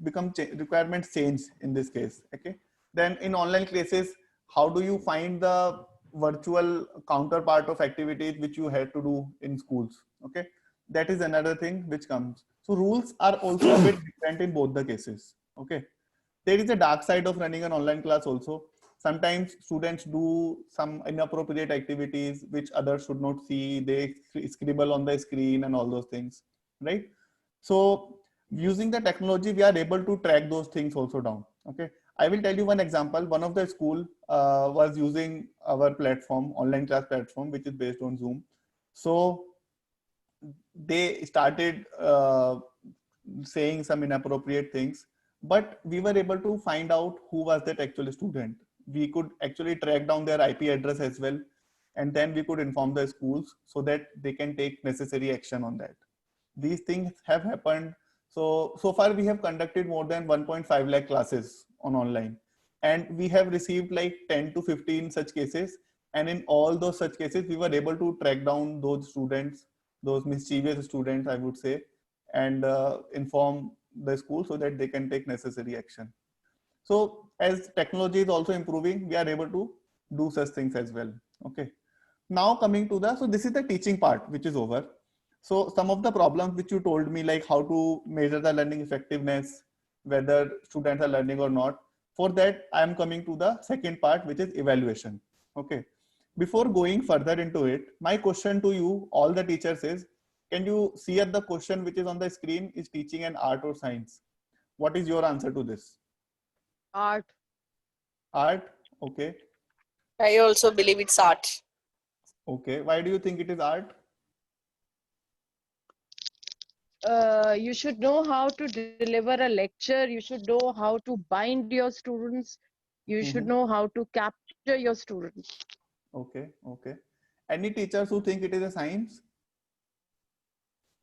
change in this case. Okay. Then in online classes, how do you find the virtual counterpart of activities which you had to do in schools? Okay. That is another thing which comes. So rules are also a bit different in both the cases. Okay. There is a dark side of running an online class also. Sometimes students do some inappropriate activities which others should not see. They scribble on the screen and all those things, right? So using the technology, we are able to track those things also down. Okay. I will tell you one example. One of the school was using our platform, online class platform, which is based on Zoom. So they started saying some inappropriate things, but we were able to find out who was that actual student. We could actually track down their IP address as well. And then we could inform the schools so that they can take necessary action on that. These things have happened. So far we have conducted more than 1.5 lakh classes on online. And we have received like 10 to 15 such cases. And in all those such cases, we were able to track down those students, those mischievous students, I would say, and inform the school so that they can take necessary action. So as technology is also improving, we are able to do such things as well. Okay. Now coming to so this is the teaching part, which is over. So some of the problems which you told me, like how to measure the learning effectiveness, whether students are learning or not. For that, I am coming to the second part, which is evaluation. Okay. before going further into it, my question to you, all the teachers, is, can you see at the question which is on the screen, is teaching an art or science? What is your answer to this? Art. Art. Okay. I also believe it's art. Okay. Why do you think it is art? You should know how to deliver a lecture. You should know how to bind your students. You should know how to capture your students. Okay. Okay. Any teachers who think it is a science?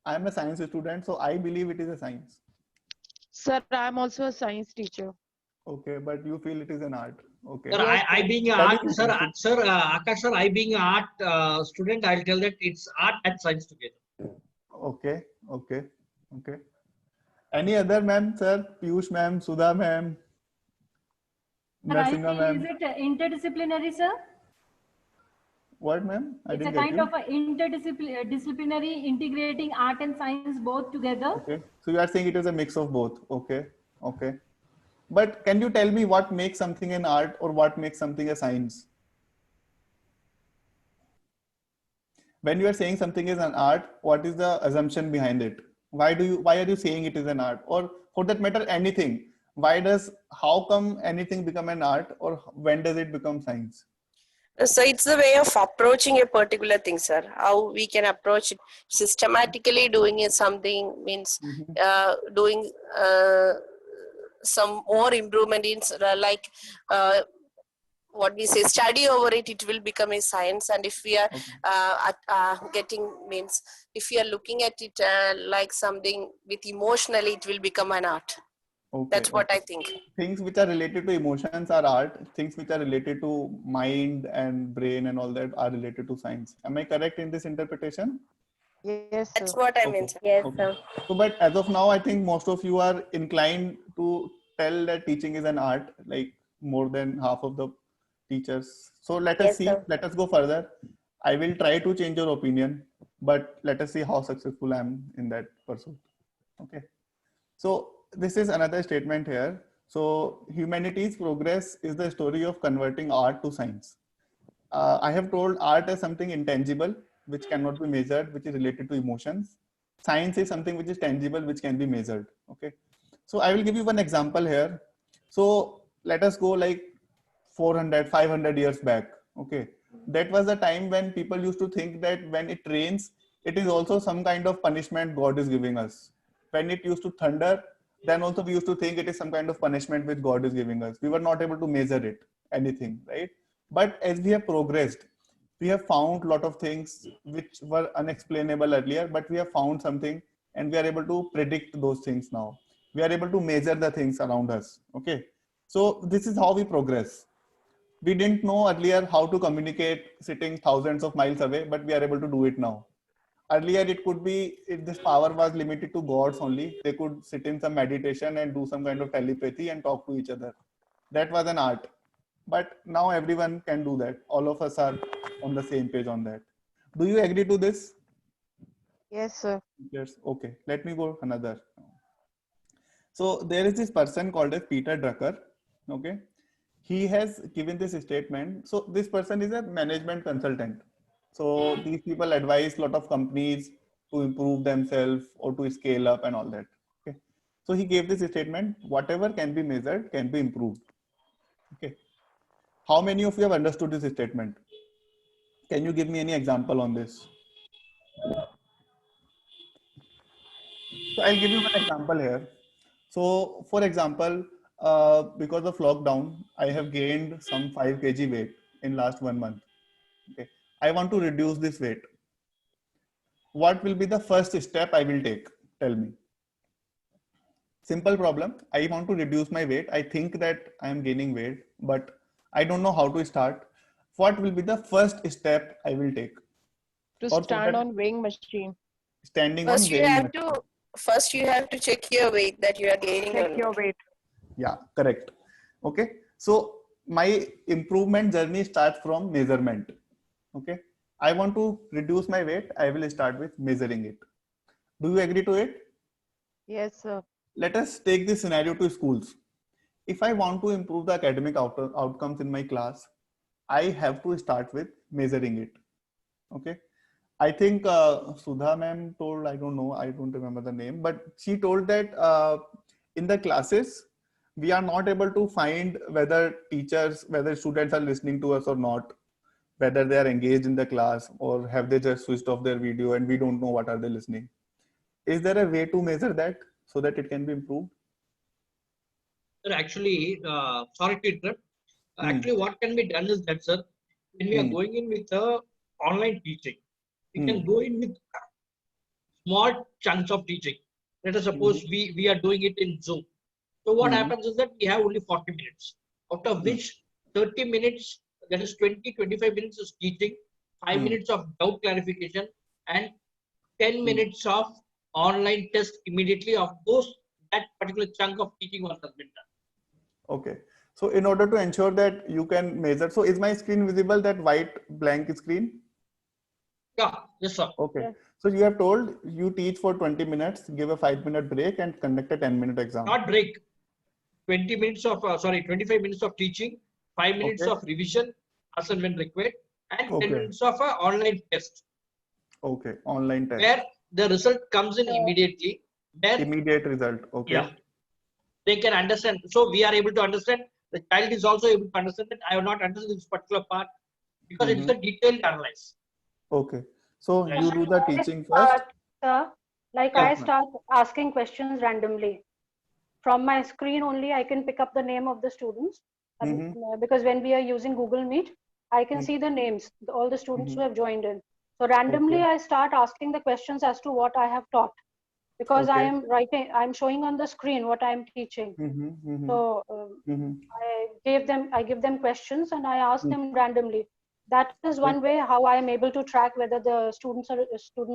I am a science student, so I believe it is a science. Sir, I am also a science teacher. Okay, but you feel it is an art. Okay. Sir, I being an art, sir, Akash sir, I being an art student, I'll tell that it's art and science together. Okay, okay, okay. Any other ma'am, sir? Piyush ma'am, Sudha ma'am, Narsinga ma'am. Is it interdisciplinary, sir? What ma'am? It's a kind of interdisciplinary, integrating art and science both together. Okay, so you are saying it is a mix of both. Okay, okay. But can you tell me what makes something an art or what makes something a science? When you are saying something is an art, what is the assumption behind it? Why are you saying it is an art? Or for that matter, anything? How come anything become an art, or when does it become science? So it's the way of approaching a particular thing, sir. How we can approach it systematically. Doing it something means doing some more improvement in like what we say, study over it. It will become a science. And if we are getting means, if we are looking at it like something with emotionally, it will become an art. Okay, that's what I think. Things which are related to emotions are art. Things which are related to mind and brain and all that are related to science. Am I correct in this interpretation? Yes, that's what I mean. Yes, sir. So, but as of now, I think most of you are inclined to tell that teaching is an art, like more than half of the teachers. So let us see. Sir. Let us go further. I will try to change your opinion, but let us see how successful I am in that pursuit. Okay. So this is another statement here. So humanity's progress is the story of converting art to science. I have told art as something intangible, which cannot be measured, which is related to emotions. Science is something which is tangible, which can be measured. Okay. So I will give you one example here. So let us go like 400, 500 years back. Okay. That was the time when people used to think that when it rains, it is also some kind of punishment God is giving us. When it used to thunder, then also we used to think it is some kind of punishment which God is giving us. We were not able to measure it, anything, right? But as we have progressed, we have found a lot of things which were unexplainable earlier, but we have found something and we are able to predict those things now. We are able to measure the things around us. Okay. So this is how we progress. We didn't know earlier how to communicate sitting thousands of miles away, but we are able to do it now. Earlier, it could be, if this power was limited to gods only, they could sit in some meditation and do some kind of telepathy and talk to each other. That was an art. But now everyone can do that. All of us are on the same page on that. Do you agree to this? Yes, sir. Yes. Okay. Let me go another. So there is this person called as Peter Drucker. Okay. He has given this statement. So this person is a management consultant. So these people advise a lot of companies to improve themselves or to scale up and all that. Okay. So he gave this statement: whatever can be measured can be improved. Okay. How many of you have understood this statement? Can you give me any example on this? So I'll give you one example here. So for example, because of lockdown, I have gained some 5 kg weight in last 1 month. Okay. I want to reduce this weight. What will be the first step I will take? Tell me. Simple problem. I want to reduce my weight. I think that I am gaining weight, but I don't know how to start. What will be the first step I will take? To stand on weighing machine. Standing on weighing machine. First you have to check your weight that you are gaining. Check your weight. Yeah, correct. Okay. So my improvement journey starts from measurement. Okay. I want to reduce my weight. I will start with measuring it. Do you agree to it? Yes, sir. Let us take this scenario to schools. If I want to improve the academic outcomes in my class, I have to start with measuring it. Okay. I think Sudha ma'am told, I don't know, I don't remember the name, but she told that in the classes, we are not able to find whether students are listening to us or not, whether they are engaged in the class or have they just switched off their video and we don't know what are they listening. Is there a way to measure that so that it can be improved? Sir, actually, sorry to interrupt. Actually, what can be done is that, sir, when we are going in with online teaching, we can go in with small chunks of teaching. Let us suppose we are doing it in Zoom. So what happens is that we have only 40 minutes, out of which 30 minutes, that is 25 minutes is teaching, 5 minutes of doubt clarification, and 10 minutes of online test immediately of that particular chunk of teaching was has been done. Okay. So in order to ensure that you can measure, so is my screen visible, that white blank screen? Yeah, yes, sir. Okay. Yes. So you have told you teach for 20 minutes, give a 5-minute break and conduct a 10-minute exam. Not break. 25 minutes of teaching, 5 minutes of revision as and when required, and 10 minutes of an online test. Okay, online test. Where the result comes in immediately. Immediate result. Okay. Yeah. They can understand. So we are able to understand. The child is also able to understand that I have not understood this particular part because it is a detailed analysis. Okay. So you do the teaching first. I start asking questions randomly. From my screen only, I can pick up the name of the students. Because when we are using Google Meet, I can see the names, all the students who have joined in. So randomly, I start asking the questions as to what I have taught. Because I am writing, I'm showing on the screen what I am teaching. So I give them questions and I ask them randomly. That is one way how I am able to track whether the student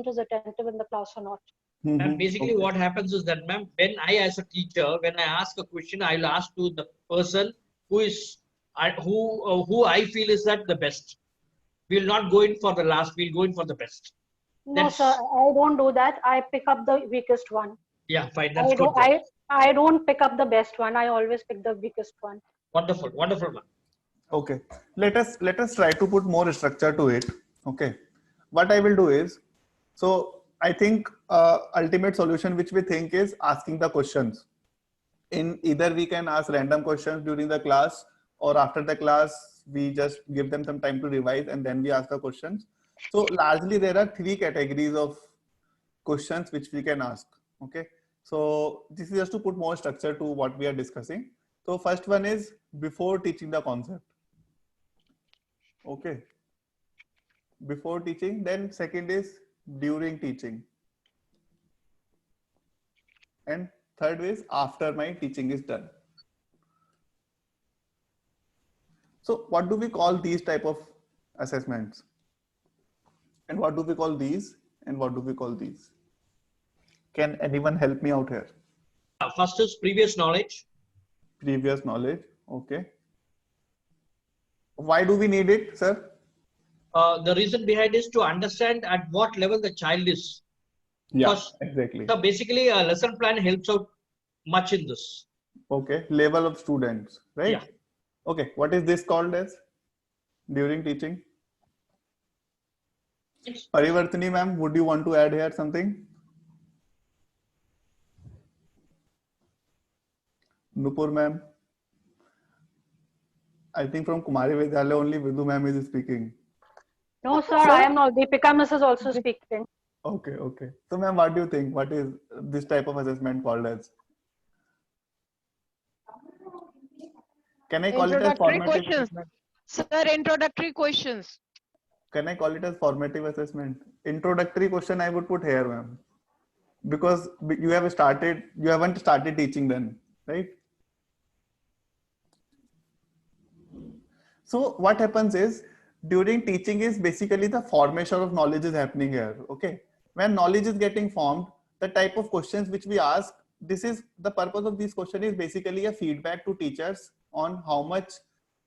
is attentive in the class or not. And basically what happens is that, ma'am, when I as a teacher, when I ask a question, I will ask to the person who I feel is that the best. We will not go in for the last, we'll go in for the best. No, sir, I don't do that. I pick up the weakest one. Yeah, fine. That's good. I don't pick up the best one. I always pick the weakest one. Wonderful, wonderful, ma'am. Okay. Let us try to put more structure to it. Okay. What I will do is, so I think ultimate solution which we think is asking the questions. In either we can ask random questions during the class, or after the class we just give them some time to revise and then we ask the questions. So largely there are 3 categories of questions which we can ask. Okay. So this is just to put more structure to what we are discussing. So first one is before teaching the concept. Okay. Before teaching, then second is during teaching. And third is after my teaching is done. So what do we call these type of assessments? And what do we call these? And what do we call these? Can anyone help me out here? First is previous knowledge. Previous knowledge. Okay. Why do we need it, sir? The reason behind is to understand at what level the child is. Yeah, because, exactly. So basically a lesson plan helps out much in this. Okay. Level of students, right? Yeah. Okay. What is this called as during teaching? Yes. Parivartini ma'am, would you want to add here something? Nupur ma'am. I think from Kumari Vidyalaya only Vidhu ma'am is speaking. No, sir, I am not. Deepika miss is also speaking. Okay, okay. So ma'am, what do you think? What is this type of assessment called as? Can I call it as formative assessment? Sir, introductory questions. Can I call it as formative assessment? Introductory question I would put here, ma'am. Because you haven't started teaching then, right? So what happens is during teaching is basically the formation of knowledge is happening here. Okay. When knowledge is getting formed, the type of questions which we ask, this is the purpose of this question is basically a feedback to teachers on how much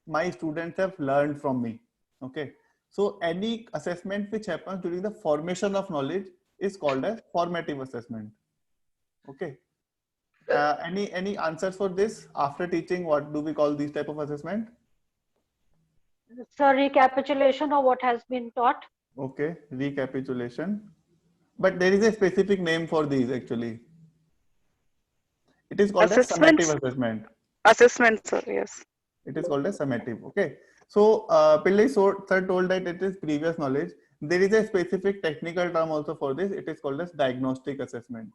my students have learned from me. Okay. So any assessment which happens during the formation of knowledge is called as formative assessment. Okay. Any answers for this? After teaching, what do we call these type of assessment? So recapitulation of what has been taught. Okay, recapitulation. But there is a specific name for these actually. It is called as summative assessment. Assessment, sir. Yes. It is called as summative. Okay. So Pillai sir told that it is previous knowledge. There is a specific technical term also for this. It is called as diagnostic assessment.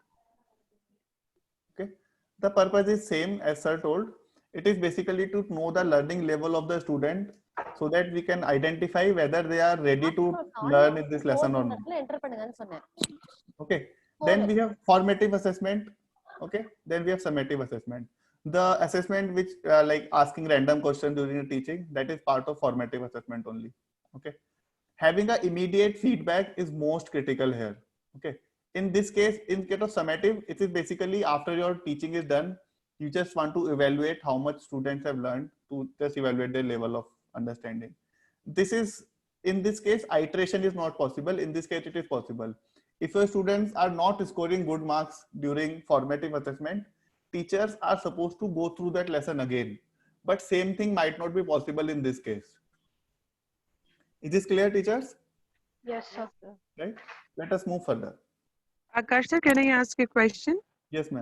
Okay. The purpose is same as sir told. It is basically to know the learning level of the student so that we can identify whether they are ready to learn in this lesson or not. Okay. Then we have formative assessment. Okay. Then we have summative assessment. The assessment which like asking random questions during the teaching, that is part of formative assessment only. Okay. Having a immediate feedback is most critical here. Okay. In this case, in case of summative, it is basically after your teaching is done, you just want to evaluate how much students have learned to just evaluate their level of understanding. This is, in this case, iteration is not possible. In this case, it is possible. If your students are not scoring good marks during formative assessment, teachers are supposed to go through that lesson again. But same thing might not be possible in this case. Is this clear, teachers? Yes, sir. Right. Let us move further. Akash sir, can I ask a question? Yes, ma'am.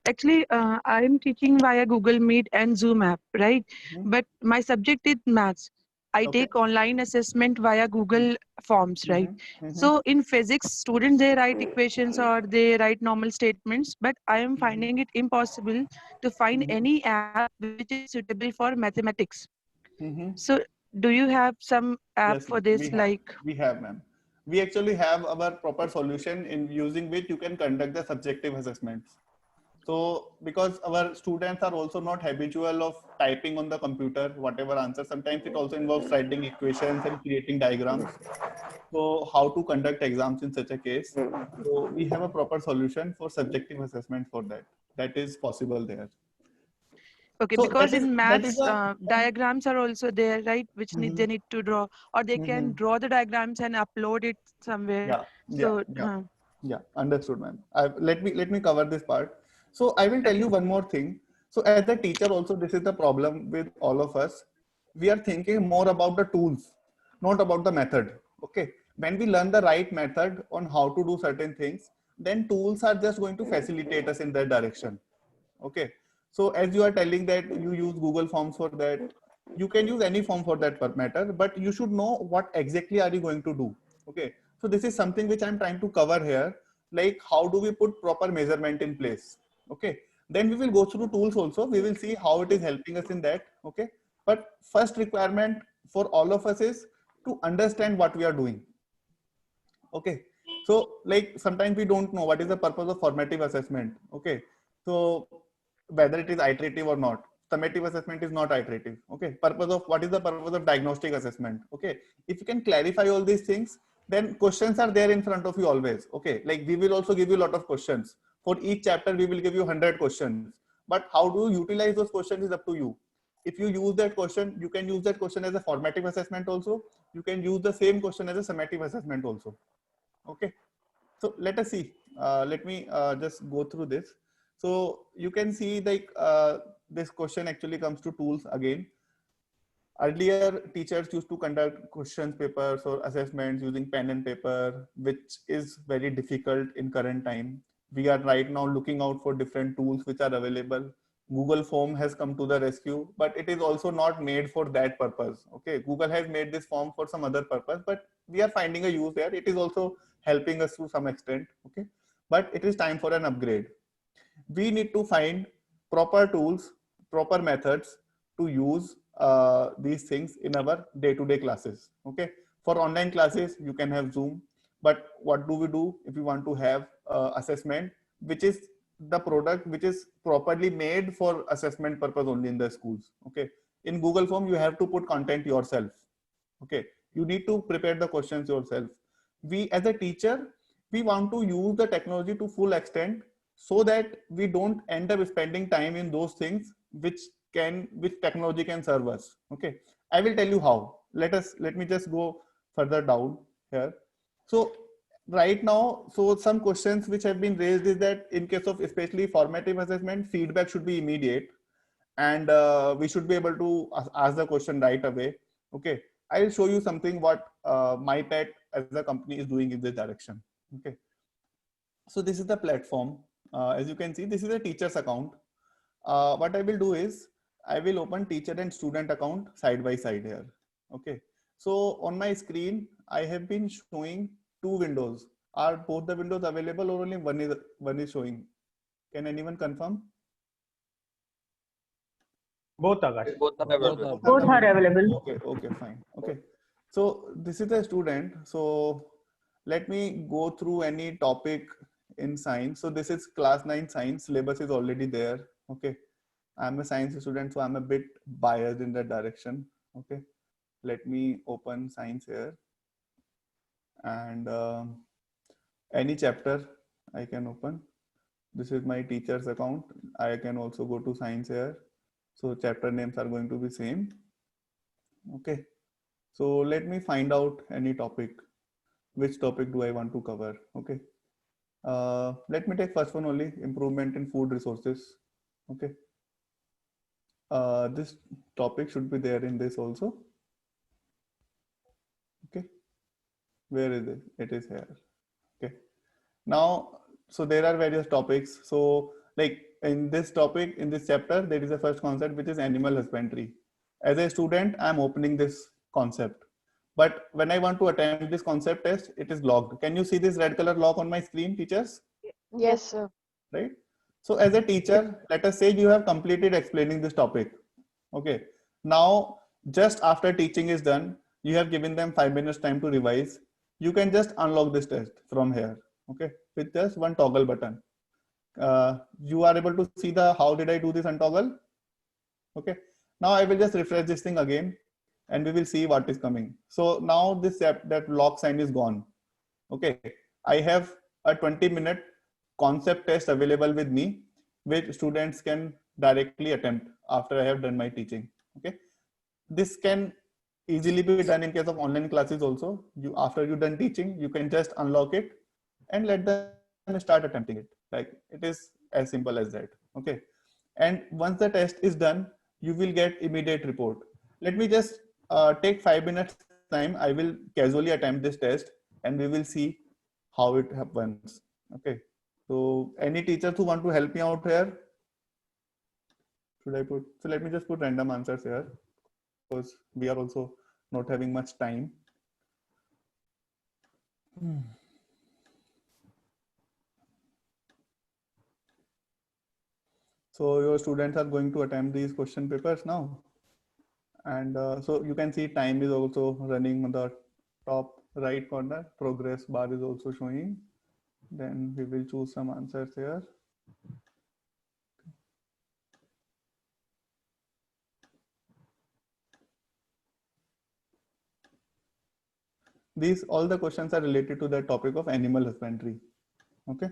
Actually, I am teaching via Google Meet and Zoom app, right? But my subject is maths. I take online assessment via Google Forms, right? So in physics, students, they write equations or they write normal statements, but I am finding it impossible to find any app which is suitable for mathematics. So do you have some app for this? We have, ma'am. We actually have our proper solution in using which you can conduct the subjective assessments. So because our students are also not habitual of typing on the computer, whatever answer, sometimes it also involves writing equations and creating diagrams. So how to conduct exams in such a case? So we have a proper solution for subjective assessment for that. That is possible there. Okay, so because in maths, diagrams are also there, right? Which they need to draw, or they can draw the diagrams and upload it somewhere. Yeah, understood, ma'am. Let me cover this part. So I will tell you one more thing. So as a teacher also, this is the problem with all of us. We are thinking more about the tools, not about the method. Okay. When we learn the right method on how to do certain things, then tools are just going to facilitate us in that direction. Okay. So as you are telling that you use Google Forms for that, you can use any form for that matter, but you should know what exactly are you going to do. Okay. So this is something which I'm trying to cover here. Like how do we put proper measurement in place? Okay, then we will go through tools also. We will see how it is helping us in that. Okay, but first requirement for all of us is to understand what we are doing. Okay, so like sometimes we don't know what is the purpose of formative assessment. Okay, so whether it is iterative or not. Summative assessment is not iterative. Okay, what is the purpose of diagnostic assessment? Okay, if you can clarify all these things, then questions are there in front of you always. Okay, like we will also give you a lot of questions. For each chapter, we will give you 100 questions. But how do you utilize those questions is up to you. If you use that question, you can use that question as a formative assessment also. You can use the same question as a summative assessment also. Okay. So let us see. Let me just go through this. So you can see like this question actually comes to tools again. Earlier, teachers used to conduct questions papers or assessments using pen and paper, which is very difficult in current time. We are right now looking out for different tools which are available. Google Form has come to the rescue, but it is also not made for that purpose. Okay, Google has made this form for some other purpose, but we are finding a use there. It is also helping us to some extent. Okay, but it is time for an upgrade. We need to find proper tools, proper methods to use these things in our day-to-day classes. Okay, for online classes, you can have Zoom. But what do we do if we want to have assessment, which is the product which is properly made for assessment purpose only in the schools? Okay, in Google Form, you have to put content yourself. Okay, you need to prepare the questions yourself. We as a teacher, we want to use the technology to full extent so that we don't end up spending time in those things which technology can serve us. Okay, I will tell you how. Let me just go further down here. So right now, so some questions which have been raised is that in case of especially formative assessment, feedback should be immediate, and we should be able to ask the question right away. Okay, I'll show you something what MyPet as a company is doing in this direction. Okay, so this is the platform. As you can see, this is a teacher's account. What I will do is I will open teacher and student account side by side here. Okay, so on my screen I have been showing two windows. Are both the windows available or only one is showing? Can anyone confirm? Both, Akash. Both are available. Both are available. Okay, okay, fine. Okay, so this is a student. So let me go through any topic in science. So this is class 9 science. Syllabus is already there. Okay, I'm a science student, so I'm a bit biased in that direction. Okay, let me open science here, and any chapter I can open. This is my teacher's account. I can also go to science here. So chapter names are going to be same. Okay, so let me find out any topic. Which topic do I want to cover? Okay, let me take first one only, improvement in food resources. Okay, this topic should be there in this also. Okay, where is it? It is here. Okay, now, so there are various topics. So like in this topic, in this chapter, there is a first concept, which is animal husbandry. As a student, I'm opening this concept. But when I want to attempt this concept test, it is locked. Can you see this red color lock on my screen, teachers? Yes, sir. Right? So as a teacher, let us say you have completed explaining this topic. Okay. Now, just after teaching is done, you have given them 5 minutes time to revise. You can just unlock this test from here. Okay. With just one toggle button. You are able to see the how did I do this on toggle. Okay. Now I will just refresh this thing again, and we will see what is coming. So now this that lock sign is gone. Okay, I have a 20-minute concept test available with me, which students can directly attempt after I have done my teaching. Okay, this can easily be done in case of online classes also. After you're done teaching, you can just unlock it and let them start attempting it. Like it is as simple as that. Okay, and once the test is done, you will get immediate report. Let me just take 5 minutes time. I will casually attempt this test and we will see how it happens. Okay, so any teachers who want to help me out here? Should I put, so let me just put random answers here, because we are also not having much time. So your students are going to attempt these question papers now. And so you can see time is also running on the top right corner. Progress bar is also showing. Then we will choose some answers here. These all the questions are related to the topic of animal husbandry. Okay,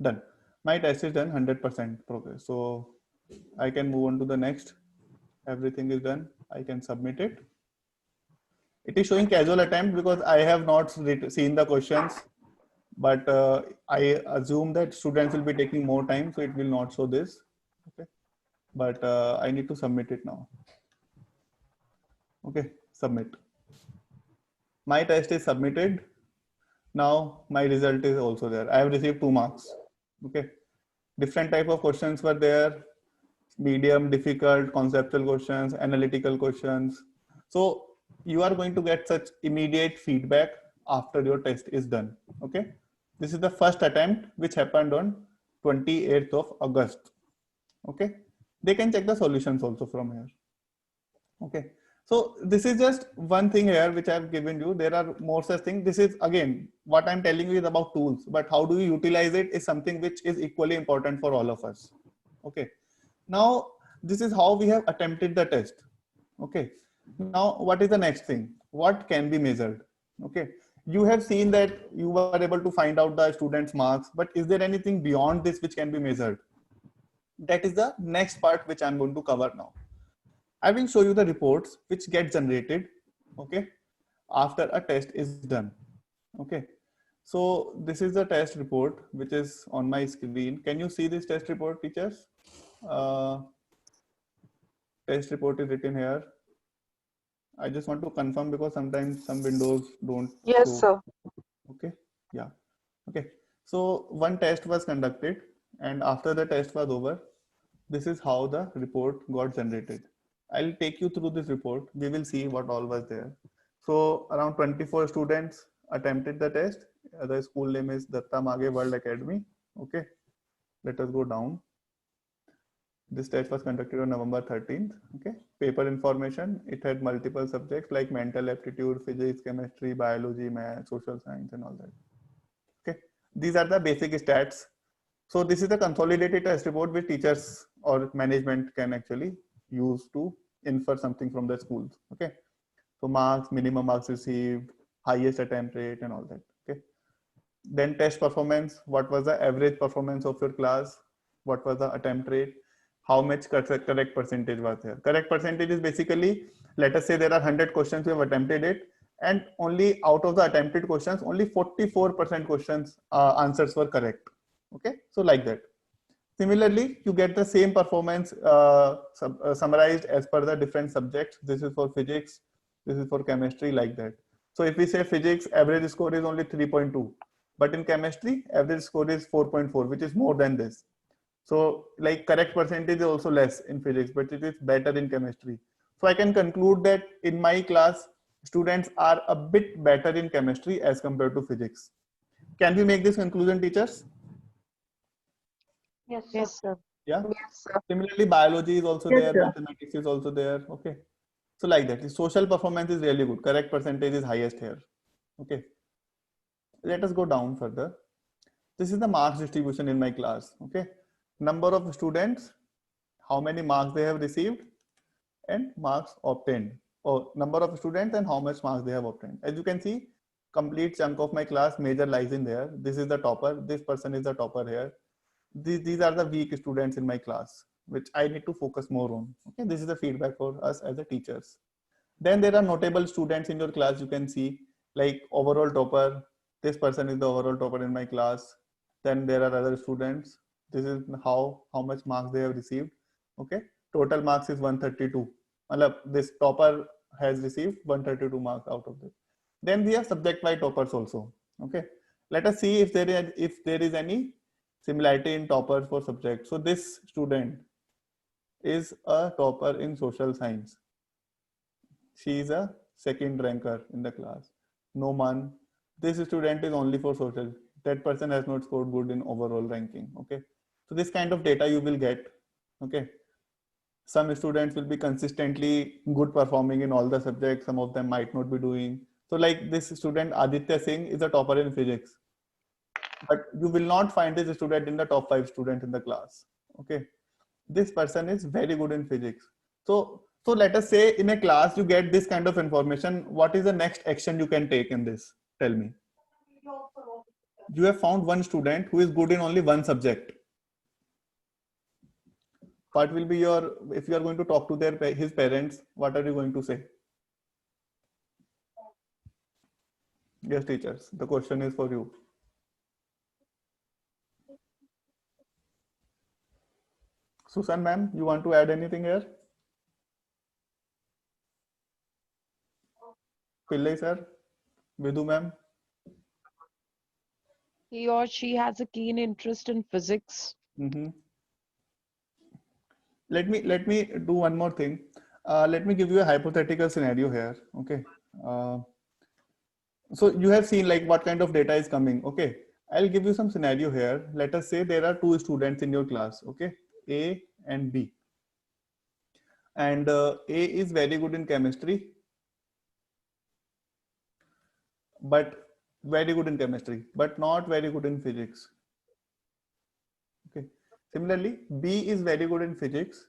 done. My test is done, 100% progress. So I can move on to the next. Everything is done. I can submit it. It is showing casual attempt because I have not seen the questions, but I assume that students will be taking more time, so it will not show this. Okay, but I need to submit it now. Okay, submit. My test is submitted. Now my result is also there. I have received 2 marks. Okay, different type of questions were there. Medium, difficult, conceptual questions, analytical questions. So you are going to get such immediate feedback after your test is done. Okay, this is the first attempt which happened on 28th of August. Okay, they can check the solutions also from here. Okay, so this is just one thing here which I have given you. There are more such things. This is again what I'm telling you is about tools, but how do you utilize it is something which is equally important for all of us. Okay, now this is how we have attempted the test. Okay, now what is the next thing? What can be measured? Okay, you have seen that you were able to find out the students' marks, but is there anything beyond this which can be measured? That is the next part which I'm going to cover now. I will show you the reports which get generated, okay, after a test is done. Okay, so this is the test report which is on my screen. Can you see this test report, teachers? Test report is written here. I just want to confirm because sometimes some windows don't Yes, show. sir. Okay. Yeah. Okay. So one test was conducted, and after the test was over, this is how the report got generated. I'll take you through this report. We will see what all was there. So around 24 students attempted the test. The school name is Datta Mage World Academy. Okay. Let us go down. This test was conducted on November 13th. Okay. Paper information. It had multiple subjects like mental aptitude, physics, chemistry, biology, math, social science, and all that. Okay. These are the basic stats. So this is the consolidated test report which teachers or management can actually use to infer something from the schools. Okay. So marks, minimum marks received, highest attempt rate, and all that. Okay. Then test performance. What was the average performance of your class? What was the attempt rate? How much correct percentage was there? Correct percentage is basically, let us say there are 100 questions, we have attempted it, and only out of the attempted questions, only 44% questions answers were correct. Okay, so like that. Similarly, you get the same performance summarized as per the different subjects. This is for physics, this is for chemistry, like that. So if we say physics, average score is only 3.2, but in chemistry, average score is 4.4, which is more than this. So like correct percentage is also less in physics, but it is better in chemistry. So I can conclude that in my class, students are a bit better in chemistry as compared to physics. Can we make this conclusion, teachers? Yes, sir. Yes, sir. Yeah. Yes, sir. Similarly, biology is also Yes, there, sir. mathematics is also there. Okay. So like that, the social performance is really good. Correct percentage is highest here. Okay. Let us go down further. This is the marks distribution in my class. Okay. Number of students, how many marks they have received, and marks obtained. Or number of students and how much marks they have obtained. As you can see, complete chunk of my class major lies in there. This is the topper. This person is the topper here. These are the weak students in my class, which I need to focus more on. Okay, this is the feedback for us as the teachers. Then there are notable students in your class. You can see like overall topper. This person is the overall topper in my class. Then there are other students. This is how much marks they have received. Okay, total marks is 132. This topper has received 132 marks out of this. Then we have subject-wise toppers also. Okay, let us see if there is any similarity in toppers for subject. So this student is a topper in social science. She is a second ranker in the class. Noman, this student is only for social. That person has not scored good in overall ranking. Okay, so this kind of data you will get. Okay, some students will be consistently good performing in all the subjects. Some of them might not be doing. So like this student Aditya Singh is a topper in physics, but you will not find this student in the top 5 students in the class. Okay, this person is very good in physics. So let us say in a class you get this kind of information. What is the next action you can take in this? Tell me. You have found one student who is good in only one subject. What will be your, if you are going to talk to his parents, what are you going to say? Yes, teachers, the question is for you. Susan ma'am, you want to add anything here? Pillai sir, Vidhu ma'am. He or she has a keen interest in physics. Mm-hmm. Let me do one more thing. Let me give you a hypothetical scenario here. Okay. So you have seen like what kind of data is coming. Okay. I'll give you some scenario here. Let us say there are 2 students in your class. Okay. A and B. And A is very good in chemistry, but very good in chemistry, but not very good in physics. Okay. Similarly, B is very good in physics,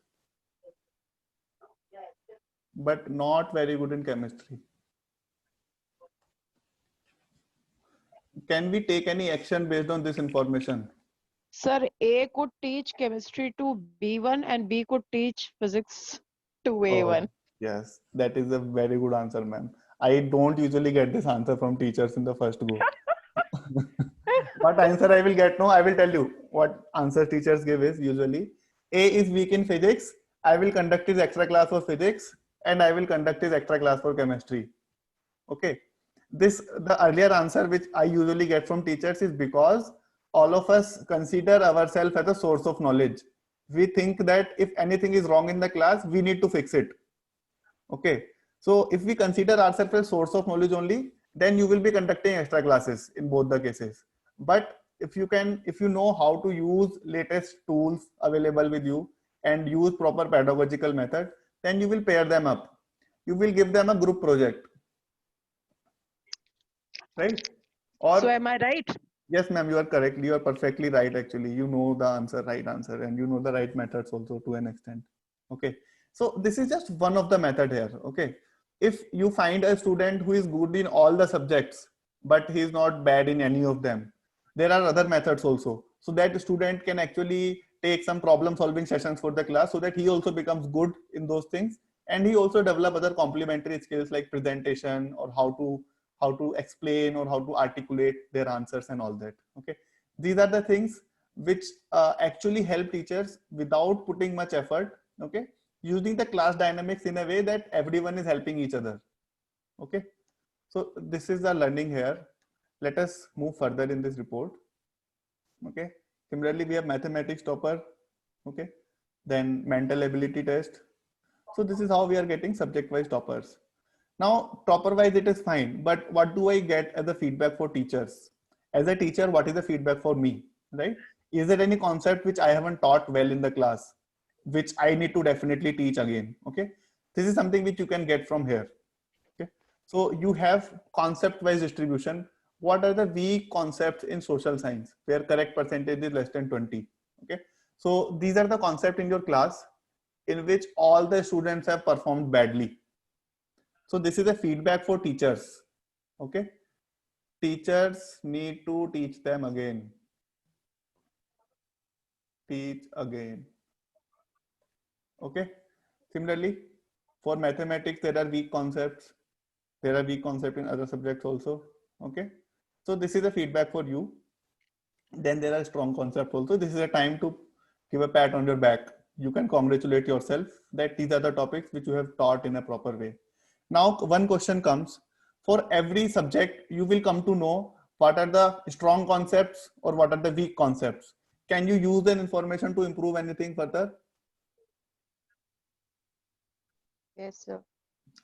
but not very good in chemistry. Can we take any action based on this information? Sir, A could teach chemistry to B1 and B could teach physics to A1. Oh, yes, that is a very good answer, ma'am. I don't usually get this answer from teachers in the first go. What answer I will get? No, I will tell you what answer teachers give is usually A is weak in physics. I will conduct his extra class for physics and I will conduct his extra class for chemistry. Okay. The earlier answer which I usually get from teachers is because all of us consider ourselves as a source of knowledge. We think that if anything is wrong in the class, we need to fix it. Okay. So if we consider ourselves as source of knowledge only, then you will be conducting extra classes in both the cases. But if you know how to use latest tools available with you and use proper pedagogical method, then you will pair them up. You will give them a group project. Right? Or, so am I right? Yes, ma'am, you are correct. You are perfectly right. Actually, you know the right answer, and you know the right methods also to an extent. Okay. So this is just one of the method here. Okay. If you find a student who is good in all the subjects, but he is not bad in any of them, there are other methods also. So that student can actually take some problem solving sessions for the class so that he also becomes good in those things. And he also develop other complementary skills like presentation or how to explain or how to articulate their answers and all that. Okay. These are the things which actually help teachers without putting much effort. Okay. Using the class dynamics in a way that everyone is helping each other. Okay. So this is the learning here. Let us move further in this report. Okay. Similarly, we have mathematics topper. Okay. Then mental ability test. So this is how we are getting subject-wise toppers. Now, topper-wise, it is fine. But what do I get as a feedback for teachers? As a teacher, what is the feedback for me? Right? Is there any concept which I haven't taught well in the class, which I need to definitely teach again? Okay. This is something which you can get from here. Okay. So you have concept-wise distribution. What are the weak concepts in social science where correct percentage is less than 20? Okay. So these are the concepts in your class in which all the students have performed badly. So this is a feedback for teachers. Okay. Teachers need to teach them again. Teach again. Okay. Similarly, for mathematics, there are weak concepts. There are weak concepts in other subjects also. Okay. So this is a feedback for you. Then there are strong concepts also. This is a time to give a pat on your back. You can congratulate yourself that these are the topics which you have taught in a proper way. Now, one question comes. For every subject, you will come to know what are the strong concepts or what are the weak concepts. Can you use that information to improve anything further? Yes, sir.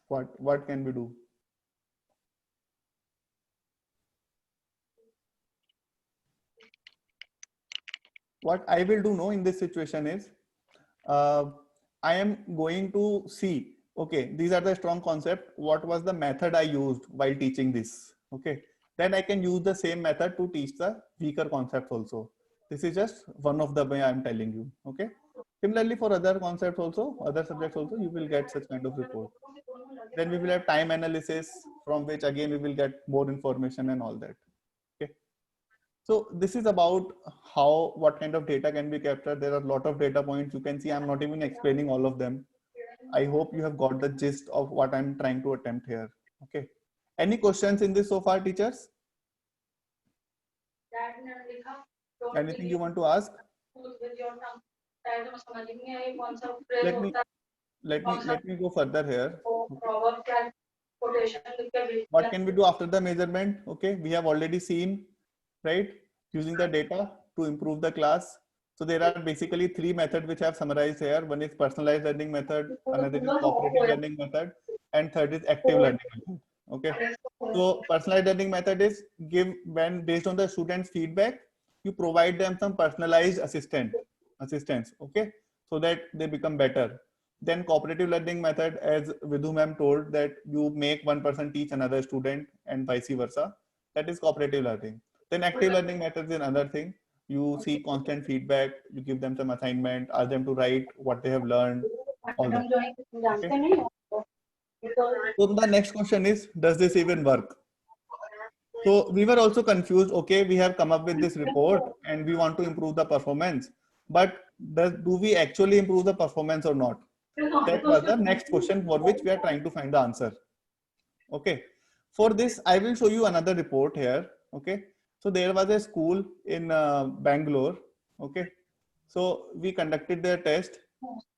What can we do? What I will do now in this situation is, I am going to see, okay, these are the strong concepts. What was the method I used while teaching this? Okay, then I can use the same method to teach the weaker concepts also. This is just one of the way I am telling you. Okay. Similarly, for other concepts also, other subjects also, you will get such kind of report. Then we will have time analysis, from which again we will get more information and all that. Okay. So this is about what kind of data can be captured. There are a lot of data points. You can see I'm not even explaining all of them. I hope you have got the gist of what I'm trying to attempt here. Okay. Any questions in this so far, teachers? Anything you want to ask? Let me go further here. Okay. What can we do after the measurement? Okay, we have already seen, right? Using the data to improve the class. So there are basically three methods which I have summarized here. One is personalized learning method, another is cooperative learning method, and third is active learning method. Okay. So personalized learning method is based on the student's feedback, you provide them some personalized assistance. Okay, so that they become better. Then cooperative learning method, as Vidhu ma'am told, that you make one person teach another student and vice versa. That is cooperative learning. Then active learning method is another thing. You see constant feedback, you give them some assignment, ask them to write what they have learned, all that. Okay. So the next question is, does this even work? So we were also confused. Okay, we have come up with this report and we want to improve the performance, but do we actually improve the performance or not? That was the next question for which we are trying to find the answer. Okay. For this, I will show you another report here. Okay. So there was a school in Bangalore. Okay. So we conducted their test.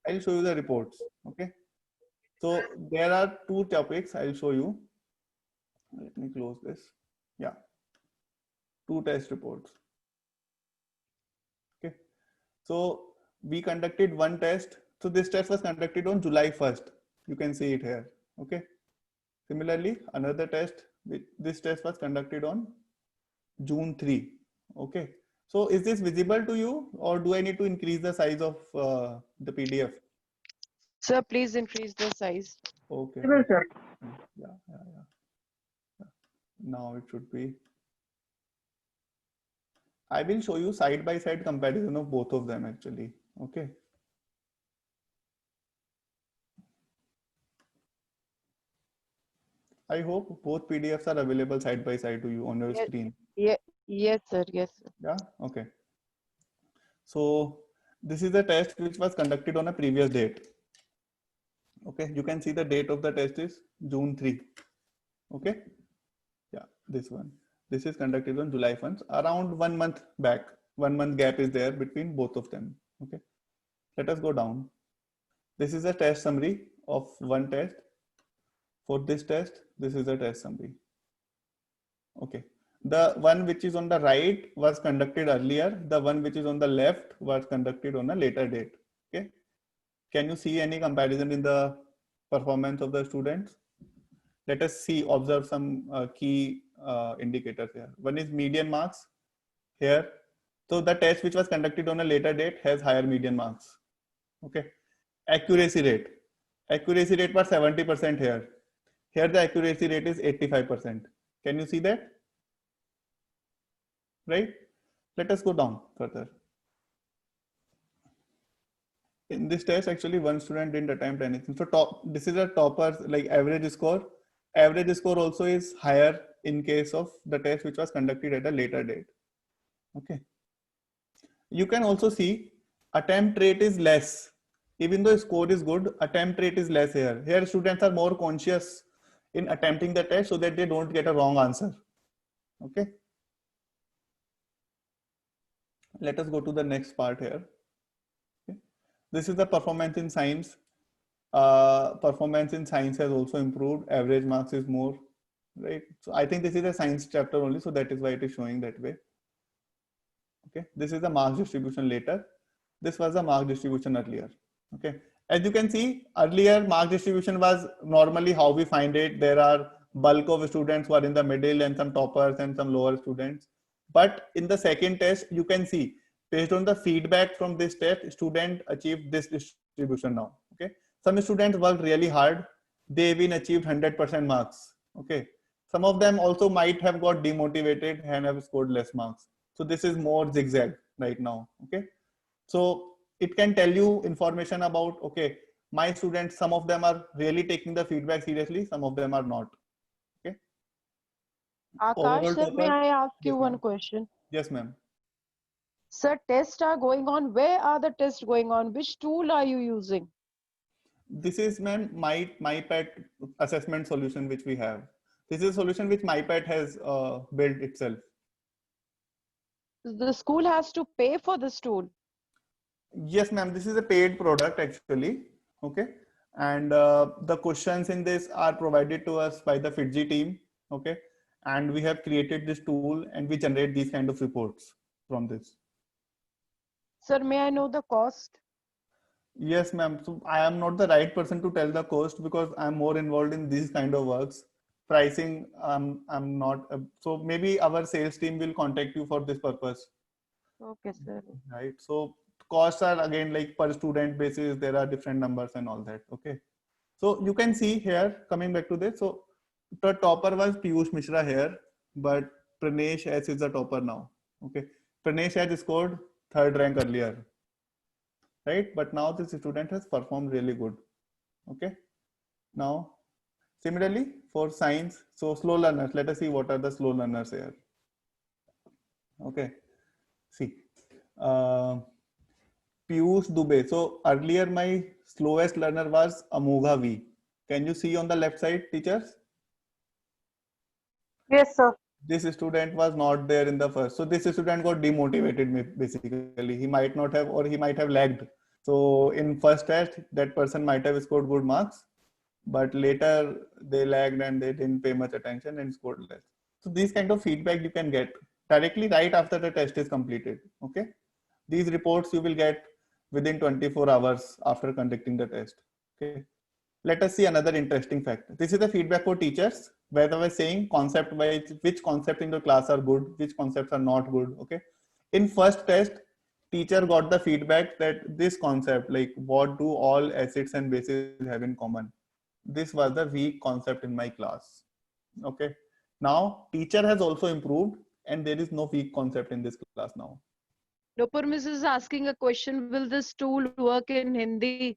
I'll show you the reports. Okay. So there are two topics I'll show you. Let me close this. Yeah. Two test reports. Okay. So we conducted one test. So this test was conducted on July 1st. You can see it here. Okay. Similarly, another test, this test was conducted on June 3. Okay. So is this visible to you, or do I need to increase the size of the PDF? Sir, please increase the size. Okay. Visible, sir. Yeah. Now it should be. I will show you side by side comparison of both of them actually. Okay. I hope both PDFs are available side by side to you on your screen. Yeah. Yes, sir. Yes, sir. Yeah. Okay. So this is a test which was conducted on a previous date. Okay. You can see the date of the test is June 3. Okay. Yeah. This one. This is conducted on July 1st, around 1 month back. 1 month gap is there between both of them. Okay. Let us go down. This is a test summary of one test. For this test, this is a test summary. Okay. The one which is on the right was conducted earlier. The one which is on the left was conducted on a later date. Okay. Can you see any comparison in the performance of the students? Let us observe some key indicators here. One is median marks here. So the test which was conducted on a later date has higher median marks. Okay. Accuracy rate. Accuracy rate was 70% here. Here the accuracy rate is 85%. Can you see that? Right? Let us go down further. In this test, actually, one student didn't attempt anything. So this is a topper, like average score. Average score also is higher in case of the test which was conducted at a later date. Okay. You can also see attempt rate is less. Even though score is good, attempt rate is less here. Here students are more conscious in attempting the test so that they don't get a wrong answer. Okay. Let us go to the next part here. Okay. This is the performance in science. Performance in science has also improved. Average marks is more, right? So I think this is a science chapter only, so that is why it is showing that way. Okay. This is the marks distribution later. This was the mark distribution earlier. Okay. As you can see, earlier mark distribution was normally how we find it. There are bulk of students who are in the middle and some toppers and some lower students. But in the second test, you can see based on the feedback from this test, student achieved this distribution now. Okay. Some students worked really hard. They even achieved 100% marks. Okay. Some of them also might have got demotivated and have scored less marks. So this is more zigzag right now. Okay. So it can tell you information about, okay, my students, some of them are really taking the feedback seriously, some of them are not. Okay. Akash, sir, may I ask you one question? Yes, ma'am. Sir, tests are going on. Where are the tests going on? Which tool are you using? This is, ma'am, MyPad assessment solution which we have. This is a solution which MyPad has built itself. The school has to pay for this tool. Yes, ma'am. This is a paid product actually. Okay. And the questions in this are provided to us by the FITGI team. Okay. And we have created this tool and we generate these kind of reports from this. Sir, may I know the cost? Yes, ma'am. So I am not the right person to tell the cost because I'm more involved in these kind of works. Pricing, I'm not. So maybe our sales team will contact you for this purpose. Okay, sir. Right. So costs are again like per student basis. There are different numbers and all that. Okay. So you can see here, coming back to this. So the topper was Piyush Mishra here, but Pranesh S is the topper now. Okay. Pranesh had scored 3rd rank earlier. Right. But now this student has performed really good. Okay. Now, similarly for science, so slow learners, let us see what are the slow learners here. Okay. See, Piyush Dubey. So earlier my slowest learner was Amogha V. Can you see on the left side, teachers? Yes, sir. This student was not there in the first. So this student got demotivated basically. He might not have, or he might have lagged. So in first test, that person might have scored good marks, but later they lagged and they didn't pay much attention and scored less. So these kind of feedback you can get directly right after the test is completed. Okay, these reports you will get within 24 hours after conducting the test. Okay, let us see another interesting fact. This is the feedback for teachers, where I was saying concept wise, which concepts in the class are good, which concepts are not good. Okay, in first test, teacher got the feedback that this concept, like what do all acids and bases have in common, this was the weak concept in my class. Okay, now teacher has also improved and there is no weak concept in this class now. Nupur Miss is asking a question, will this tool work in Hindi?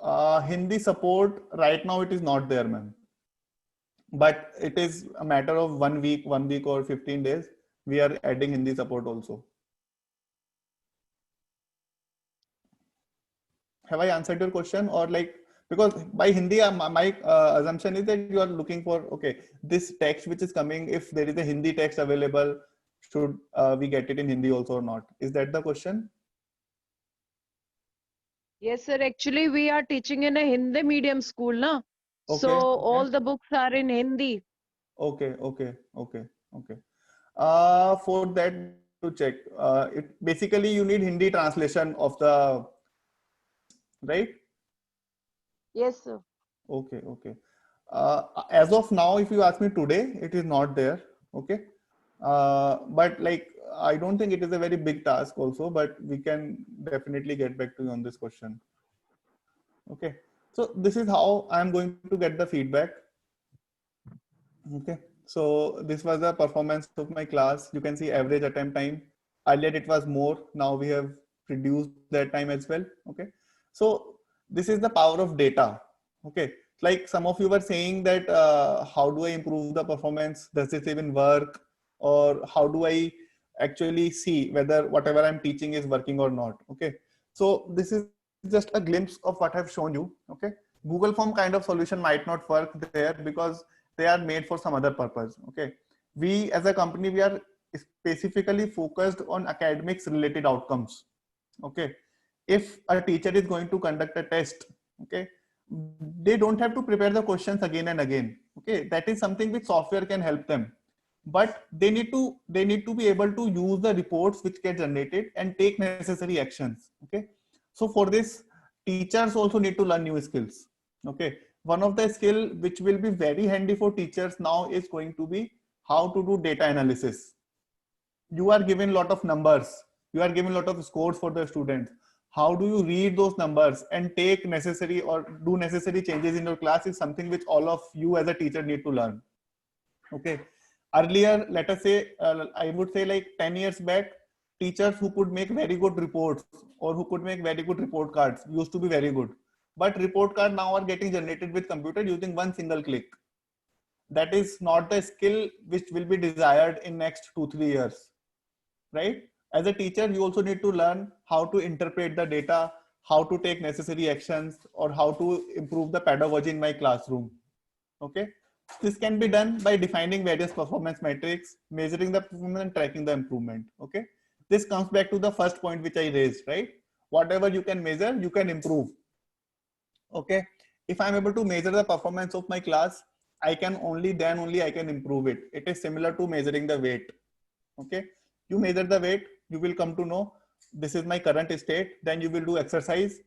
Hindi support right now it is not there, ma'am, but it is a matter of 1 week or 15 days. We are adding Hindi support also. Have I answered your question? Or like, because by Hindi, my assumption is that you are looking for, okay, this text which is coming, if there is a Hindi text available, should we get it in Hindi also or not? Is that the question? Yes, sir. Actually, we are teaching in a Hindi medium school, na? Okay, So okay. all the books are in Hindi. Okay. For that to check, it basically you need Hindi translation of the, right? Yes, sir. Okay. As of now, if you ask me today, it is not there. Okay. But like, I don't think it is a very big task also, but we can definitely get back to you on this question. Okay. So this is how I'm going to get the feedback. Okay. So this was the performance of my class. You can see average attempt time. Earlier it was more. Now we have reduced that time as well. Okay. So this is the power of data. Okay. Like some of you were saying that how do I improve the performance? Does this even work? Or how do I actually see whether whatever I'm teaching is working or not? Okay. So this is just a glimpse of what I've shown you. Okay. Google Form kind of solution might not work there because they are made for some other purpose. Okay. We as a company, we are specifically focused on academics related outcomes. Okay. If a teacher is going to conduct a test, okay, they don't have to prepare the questions again and again. Okay. That is something which software can help them. But they need to be able to use the reports which get generated and take necessary actions. Okay. So for this, teachers also need to learn new skills. Okay. One of the skill which will be very handy for teachers now is going to be how to do data analysis. You are given a lot of numbers. You are given a lot of scores for the students. How do you read those numbers and take necessary or do necessary changes in your class is something which all of you as a teacher need to learn. Okay. Earlier, let us say, I would say like 10 years back, teachers who could make very good reports or who could make very good report cards used to be very good. But report cards now are getting generated with computer using one single click. That is not the skill which will be desired in next 2-3 years, right? As a teacher, you also need to learn how to interpret the data, how to take necessary actions, or how to improve the pedagogy in my classroom. Okay. This can be done by defining various performance metrics, measuring the performance and tracking the improvement. Okay. This comes back to the first point which I raised, right? Whatever you can measure, you can improve. Okay. If I'm able to measure the performance of my class, I can only I can improve it. It is similar to measuring the weight. Okay. You measure the weight, you will come to know this is my current state. Then you will do exercise.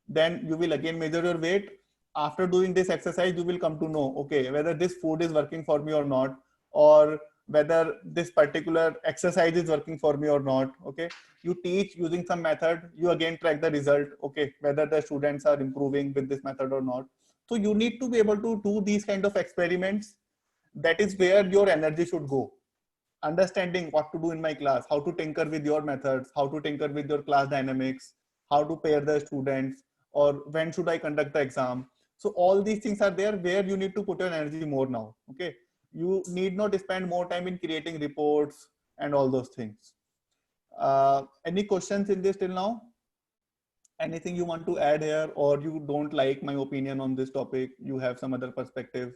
Then you will again measure your weight. After doing this exercise, you will come to know, okay, whether this food is working for me or not, or whether this particular exercise is working for me or not. Okay. You teach using some method, you again track the result. Okay. Whether the students are improving with this method or not. So you need to be able to do these kind of experiments. That is where your energy should go. Understanding what to do in my class, how to tinker with your methods, how to tinker with your class dynamics, how to pair the students, or when should I conduct the exam. So all these things are there where you need to put your energy more now. Okay. You need not spend more time in creating reports and all those things. Any questions in this till now? Anything you want to add here, or you don't like my opinion on this topic? You have some other perspective,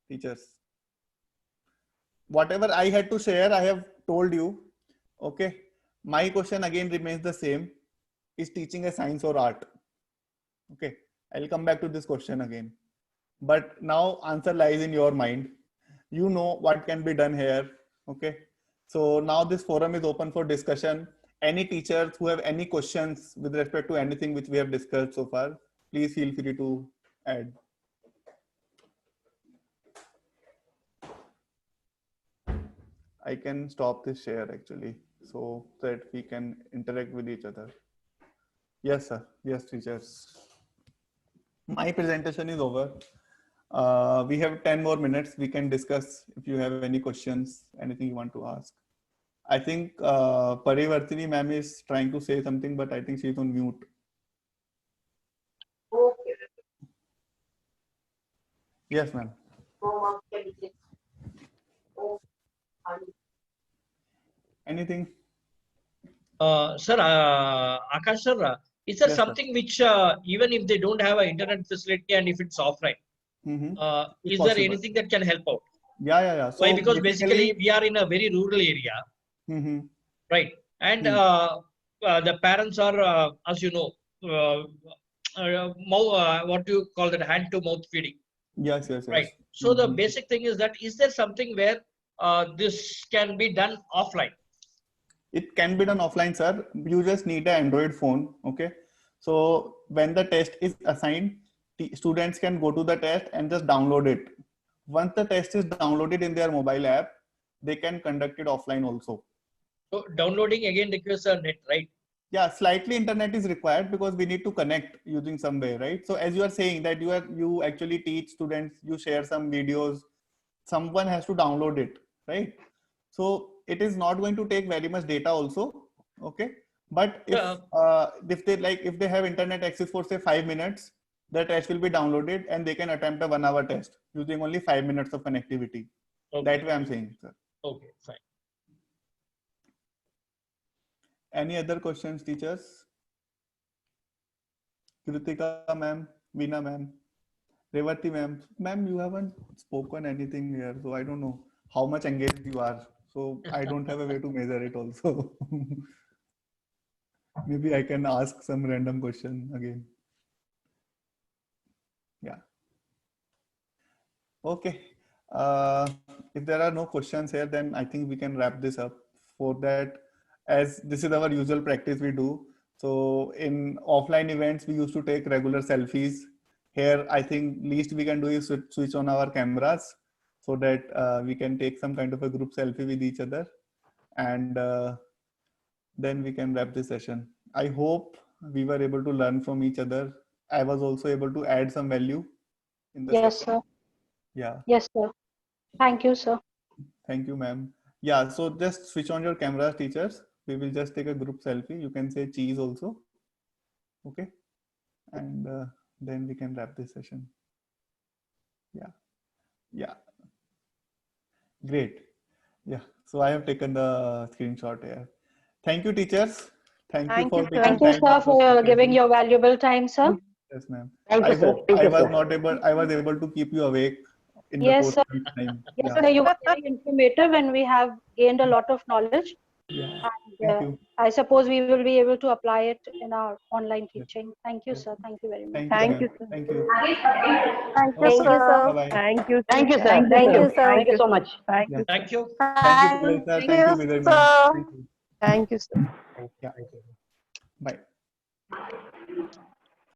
teachers? Whatever I had to share, I have told you. Okay. My question again remains the same. Is teaching a science or art? Okay. I'll come back to this question again. But now answer lies in your mind. You know what can be done here. Okay. So now this forum is open for discussion. Any teachers who have any questions with respect to anything which we have discussed so far, please feel free to add. I can stop this share actually so that we can interact with each other. Yes, sir. Yes, teachers. My presentation is over. We have 10 more minutes. We can discuss if you have any questions, anything you want to ask. I think Parivartini ma'am is trying to say something, but I think she's on mute. Okay. Yes, ma'am. Anything? Sir, Akash sir, is there Yes, something which even if they don't have an internet facility and if it's offline, It's is there possible. anything that can help out? Yeah. So why? Because basically we are in a very rural area, right? And the parents are, as you know, what do you call that, hand to mouth feeding, yes. right? So the basic thing is that, is there something where this can be done offline? It can be done offline, sir. You just need an Android phone. Okay. So when the test is assigned, students can go to the test and just download it. Once the test is downloaded in their mobile app, they can conduct it offline also. So downloading again requires a net, right? Yeah, slightly internet is required because we need to connect using some way, right? So as you are saying that you actually teach students, you share some videos, someone has to download it, right? So it is not going to take very much data also, okay? But if they have internet access for say 5 minutes, the test will be downloaded and they can attempt a 1 hour test using only 5 minutes of connectivity. Okay. That way I'm saying, sir. Okay, fine. Any other questions, teachers? Kritika ma'am, Veena ma'am, Revati ma'am. Ma'am, you haven't spoken anything here, so I don't know how much engaged you are. So I don't have a way to measure it also. Maybe I can ask some random question again. Yeah. Okay. If there are no questions here, then I think we can wrap this up. For that, as this is our usual practice we do. So in offline events, we used to take regular selfies. Here, I think least we can do is switch on our cameras so that we can take some kind of a group selfie with each other. And then we can wrap this session. I hope we were able to learn from each other. I was also able to add some value in the Yes, session. sir. Yeah. Yes, sir. Thank you, sir. Thank you, ma'am. Yeah, so just switch on your cameras, teachers. We will just take a group selfie. You can say cheese also. Okay. And then we can wrap this session. Yeah. Great. Yeah. So I have taken the screenshot here. Thank you, teachers. Thank you for taking Thank you, time sir, out of for your giving schedule. your valuable time, sir. Yes, ma'am. Thank you, I sir. hope Thank I you, was sir. not able. I was able to keep you awake in the Yes, course sir. of this time. Yes, Yeah. sir. You were very informative and we have gained a lot of knowledge. Yeah. And Thank you. I suppose we will be able to apply it in our online teaching. Thank you, sir. Thank you very much. Thank you, ma'am. Thank you. Thank you, Okay. sir. Bye-bye. Thank you. Thank you, sir. Thank you. sir. Thank you so much. Thank you. Thank you, Kulal sir. Thank you, Vijay ma'am. Thank you. Thank you, sir. Yeah. Bye.